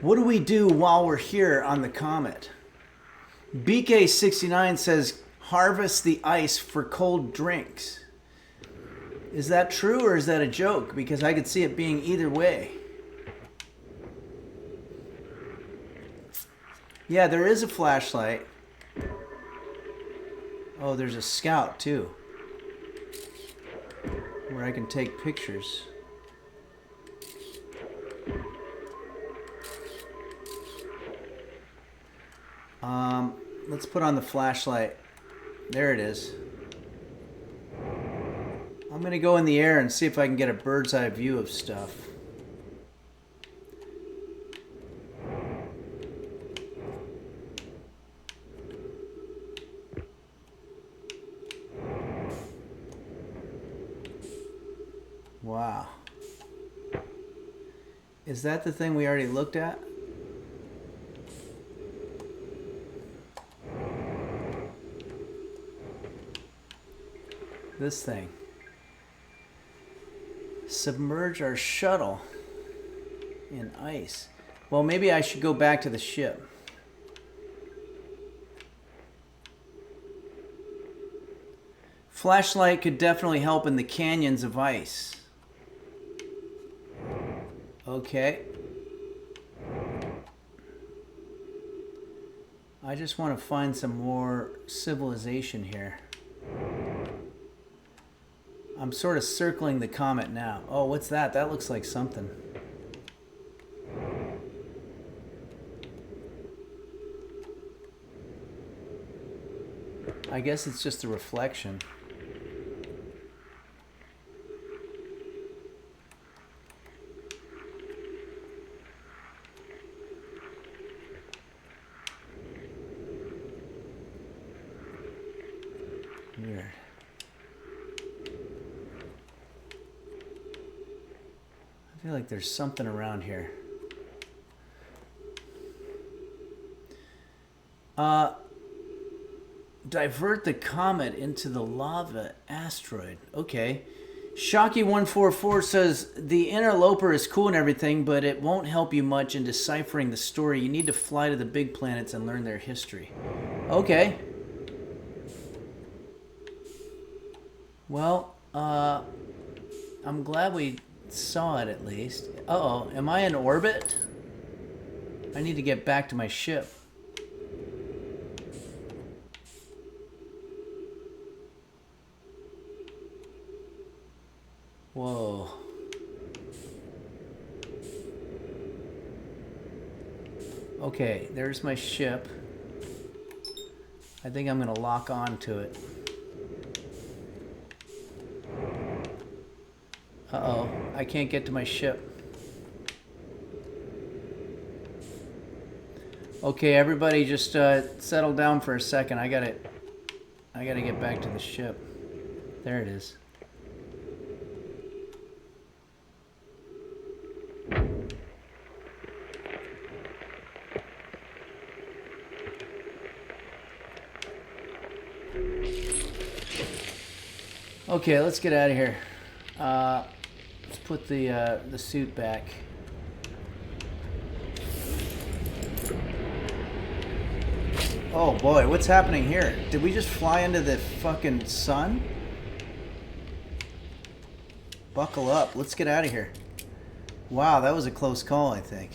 C: What do we do while we're here on the comet? BK69 says, harvest the ice for cold drinks. Is that true or is that a joke? Because I could see it being either way. Yeah, there is a flashlight. Oh, there's a scout too, where I can take pictures. Let's put on the flashlight. There it is. I'm gonna go in the air and see if I can get a bird's eye view of stuff. Wow. Is that the thing we already looked at? This thing. Submerge our shuttle in ice. Well, maybe I should go back to the ship. Flashlight could definitely help in the canyons of ice. Okay. I just want to find some more civilization here. I'm sort of circling the comet now. Oh, what's that? That looks like something. I guess it's just a reflection. Weird. I feel like there's something around here. Divert the comet into the lava asteroid. Okay. Shocky144 says, the interloper is cool and everything, but it won't help you much in deciphering the story. You need to fly to the big planets and learn their history. Okay. Well, I'm glad we saw it at least. Uh-oh, am I in orbit? I need to get back to my ship. Whoa. Okay, there's my ship. I think I'm gonna lock on to it. Uh-oh, I can't get to my ship. Okay, everybody just settle down for a second. I gotta get back to the ship. There it is. Okay, let's get out of here. Let's put the suit back. Oh boy, what's happening here? Did we just fly into the fucking sun? Buckle up. Let's get out of here. Wow, that was a close call, I think.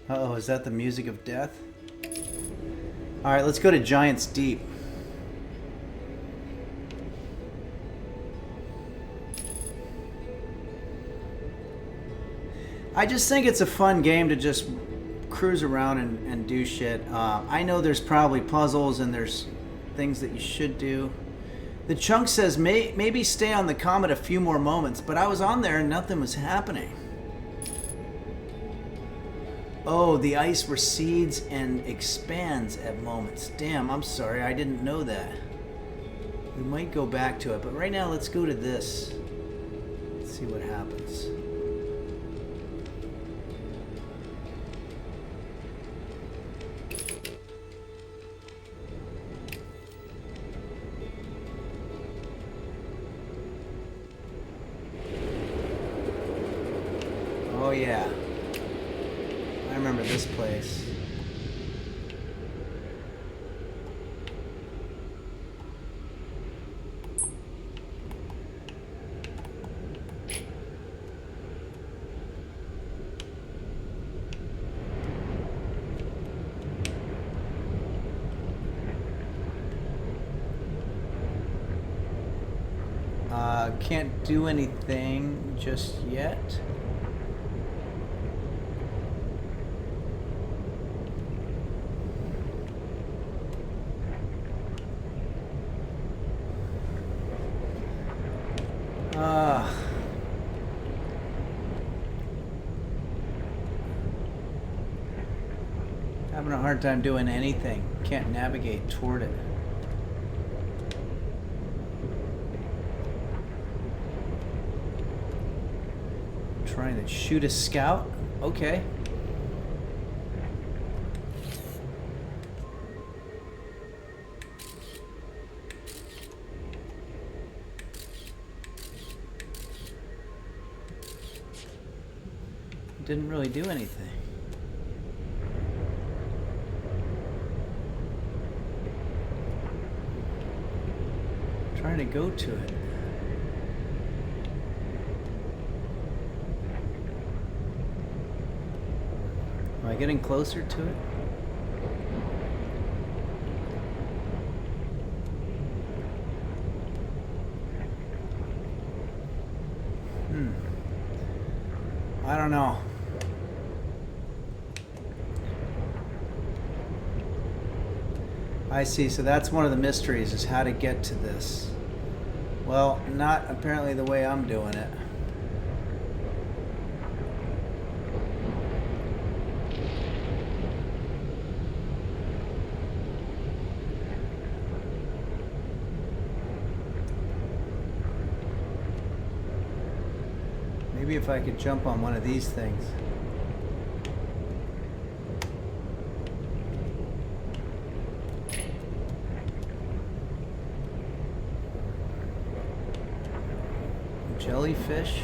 C: Uh-oh, is that the music of death? Alright, let's go to Giant's Deep. I just think it's a fun game to just cruise around and do shit. I know there's probably puzzles and there's things that you should do. The chunk says maybe stay on the comet a few more moments, but I was on there and nothing was happening. Oh, the ice recedes and expands at moments. Damn, I'm sorry, I didn't know that. We might go back to it, but right now let's go to this. Let's see what happens. Oh yeah. I remember this place. Can't do anything just yet. Having a hard time doing anything. Can't navigate toward it. Trying to shoot a scout? Okay. Didn't really do anything. Trying to go to it. Am I getting closer to it? I don't know. I see, so that's one of the mysteries, is how to get to this. Well, not apparently the way I'm doing it. Maybe if I could jump on one of these things. Jellyfish.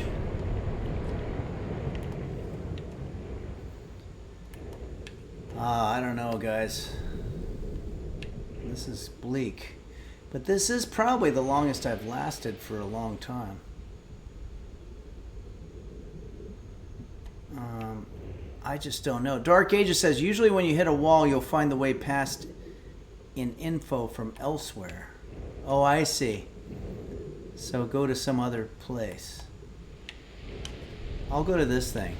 C: I don't know, guys. This is bleak. But this is probably the longest I've lasted for a long time. I just don't know. Dark Ages says, usually when you hit a wall, you'll find the way past in info from elsewhere. Oh, I see. So go to some other place. I'll go to this thing.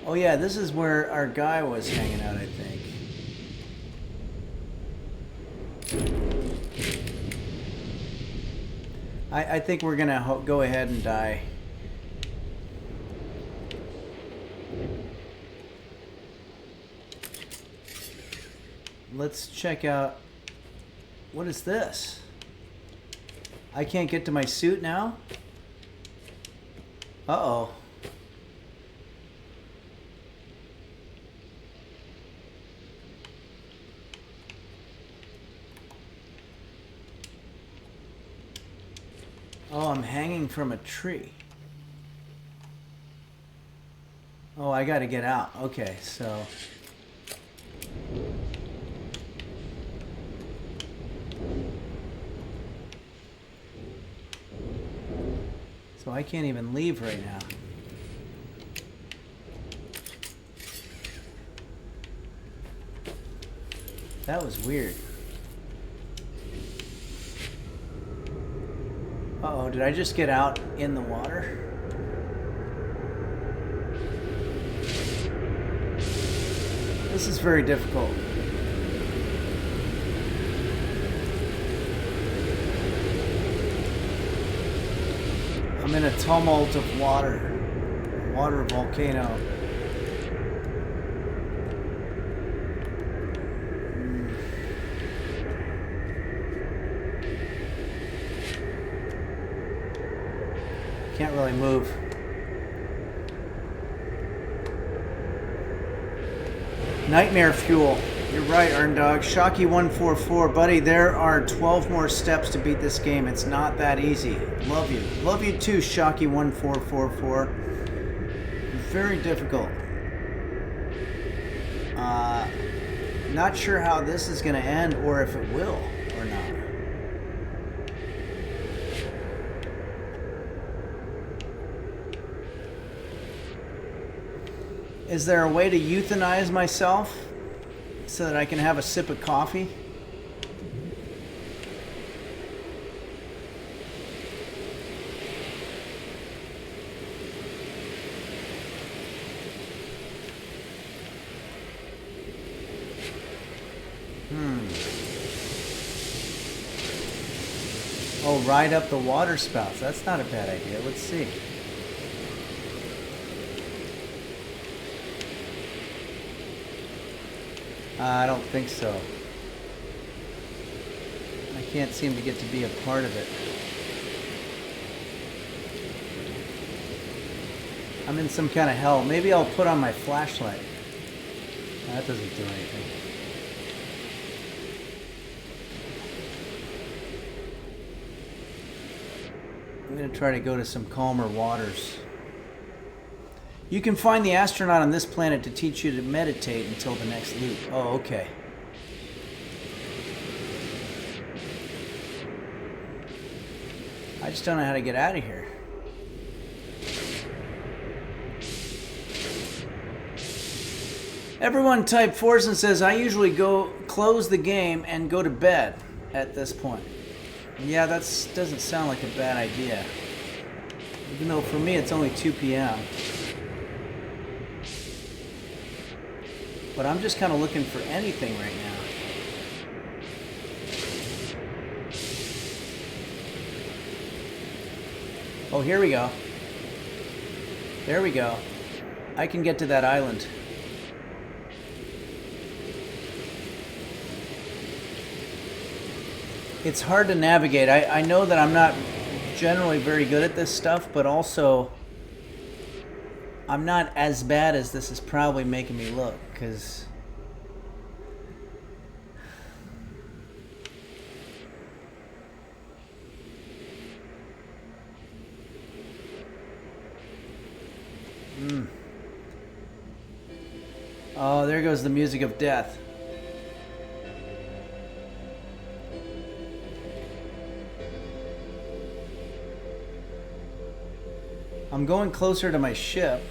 C: Oh yeah, this is where our guy was hanging out, I think. I think we're gonna go ahead and die. Let's check out. What is this? I can't get to my suit now? Uh-oh. Oh, I'm hanging from a tree. Oh, I gotta get out. Okay, so... So I can't even leave right now. That was weird. Uh-oh, did I just get out in the water? This is very difficult. I'm in a tumult of water. Water volcano. Can't really move. Nightmare fuel. You're right, Earndog. Shocky144. Buddy, there are 12 more steps to beat this game. It's not that easy. Love you. Love you too, Shocky1444. Very difficult. Not sure how this is going to end or if it will or not. Is there a way to euthanize myself so that I can have a sip of coffee? Oh, ride up the water spouts. That's not a bad idea. Let's see. I don't think so. I can't seem to get to be a part of it. I'm in some kind of hell. Maybe I'll put on my flashlight. That doesn't do anything. I'm going to try to go to some calmer waters. You can find the astronaut on this planet to teach you to meditate until the next loop. Oh, okay. I just don't know how to get out of here. Everyone type Forsen says, I usually go close the game and go to bed at this point. Yeah, that doesn't sound like a bad idea. Even though for me it's only 2 p.m. But I'm just kind of looking for anything right now. Oh, here we go. There we go. I can get to that island. It's hard to navigate. I know that I'm not generally very good at this stuff, but also I'm not as bad as this is probably making me look, because oh, there goes the music of death. I'm going closer to my ship.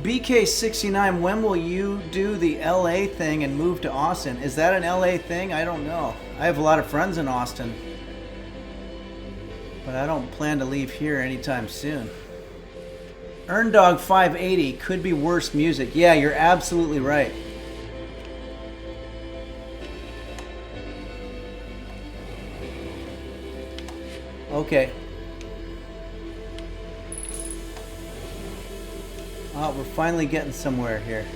C: BK69, when will you do the LA thing and move to Austin? Is that an LA thing? I don't know. I have a lot of friends in Austin, but I don't plan to leave here anytime soon. Earndog 580 could be worse music. Yeah, you're absolutely right. Okay. Oh, we're finally getting somewhere here.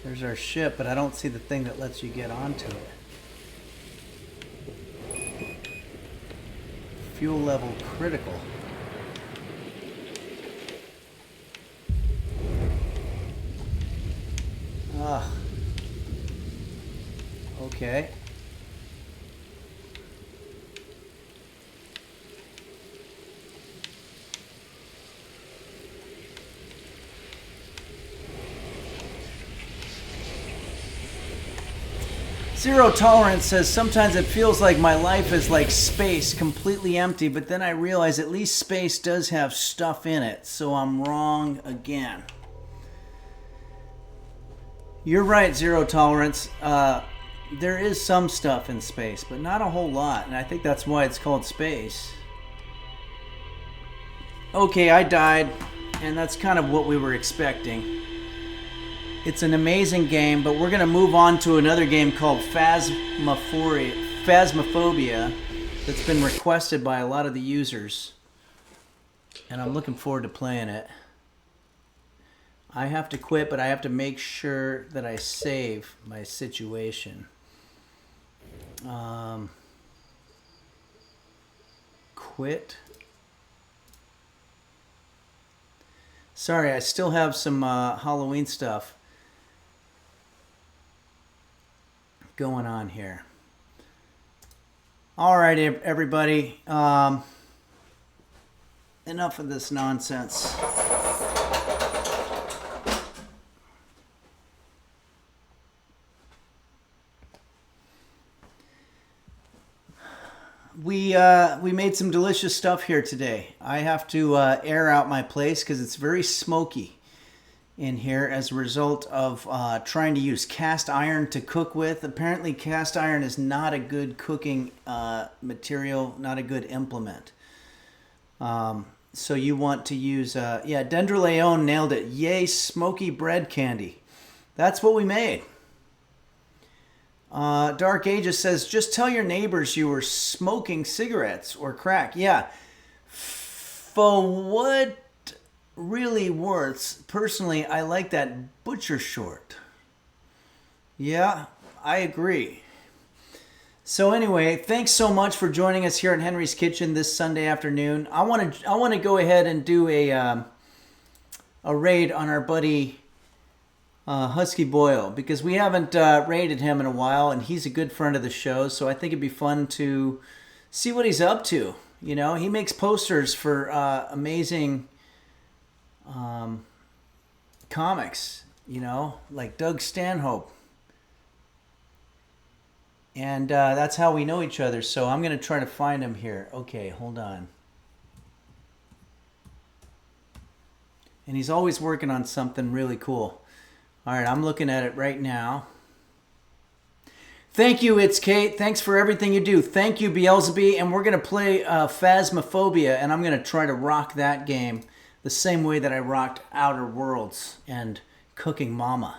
C: There's our ship, but I don't see the thing that lets you get onto it. Fuel level critical. Ah. Okay. Zero Tolerance says, sometimes it feels like my life is like space, completely empty, but then I realize at least space does have stuff in it, so I'm wrong again. You're right, Zero Tolerance. There is some stuff in space, but not a whole lot, and I think that's why it's called space. Okay, I died, and that's kind of what we were expecting. It's an amazing game, but we're going to move on to another game called Phasmophobia that's been requested by a lot of the users. And I'm looking forward to playing it. I have to quit, but I have to make sure that I save my situation. Quit. Sorry, I still have some Halloween stuff going on here. All right, everybody. Enough of this nonsense. We made some delicious stuff here today. I have to air out my place because it's very smoky in here as a result of trying to use cast iron to cook with. Apparently cast iron is not a good cooking material, not a good implement. So you want to use, yeah, Dendreleon nailed it. Yay, smoky bread candy. That's what we made. Dark Ages says, just tell your neighbors you were smoking cigarettes or crack. Yeah. For what really works, personally, I like that butcher short. Yeah, I agree. So anyway, thanks so much for joining us here at Henry's Kitchen this Sunday afternoon. I want to go ahead and do a raid on our buddy Husky Boyle, because we haven't raided him in a while, and he's a good friend of the show, so I think it'd be fun to see what he's up to. You know, he makes posters for amazing comics, you know, like Doug Stanhope. And that's how we know each other. So I'm going to try to find him here. Okay, hold on. And he's always working on something really cool. All right, I'm looking at it right now. Thank you, It's Kate. Thanks for everything you do. Thank you, Beelzebub. And we're going to play Phasmophobia, and I'm going to try to rock that game the same way that I rocked Outer Worlds and Cooking Mama.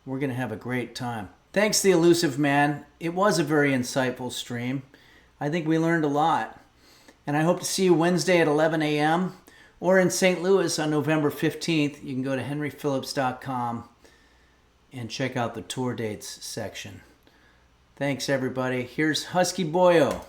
C: We're going to have a great time. Thanks, The Elusive Man. It was a very insightful stream. I think we learned a lot. And I hope to see you Wednesday at 11 a.m. or in St. Louis on November 15th. You can go to henryphillips.com and check out the tour dates section. Thanks, everybody. Here's Husky Boyo.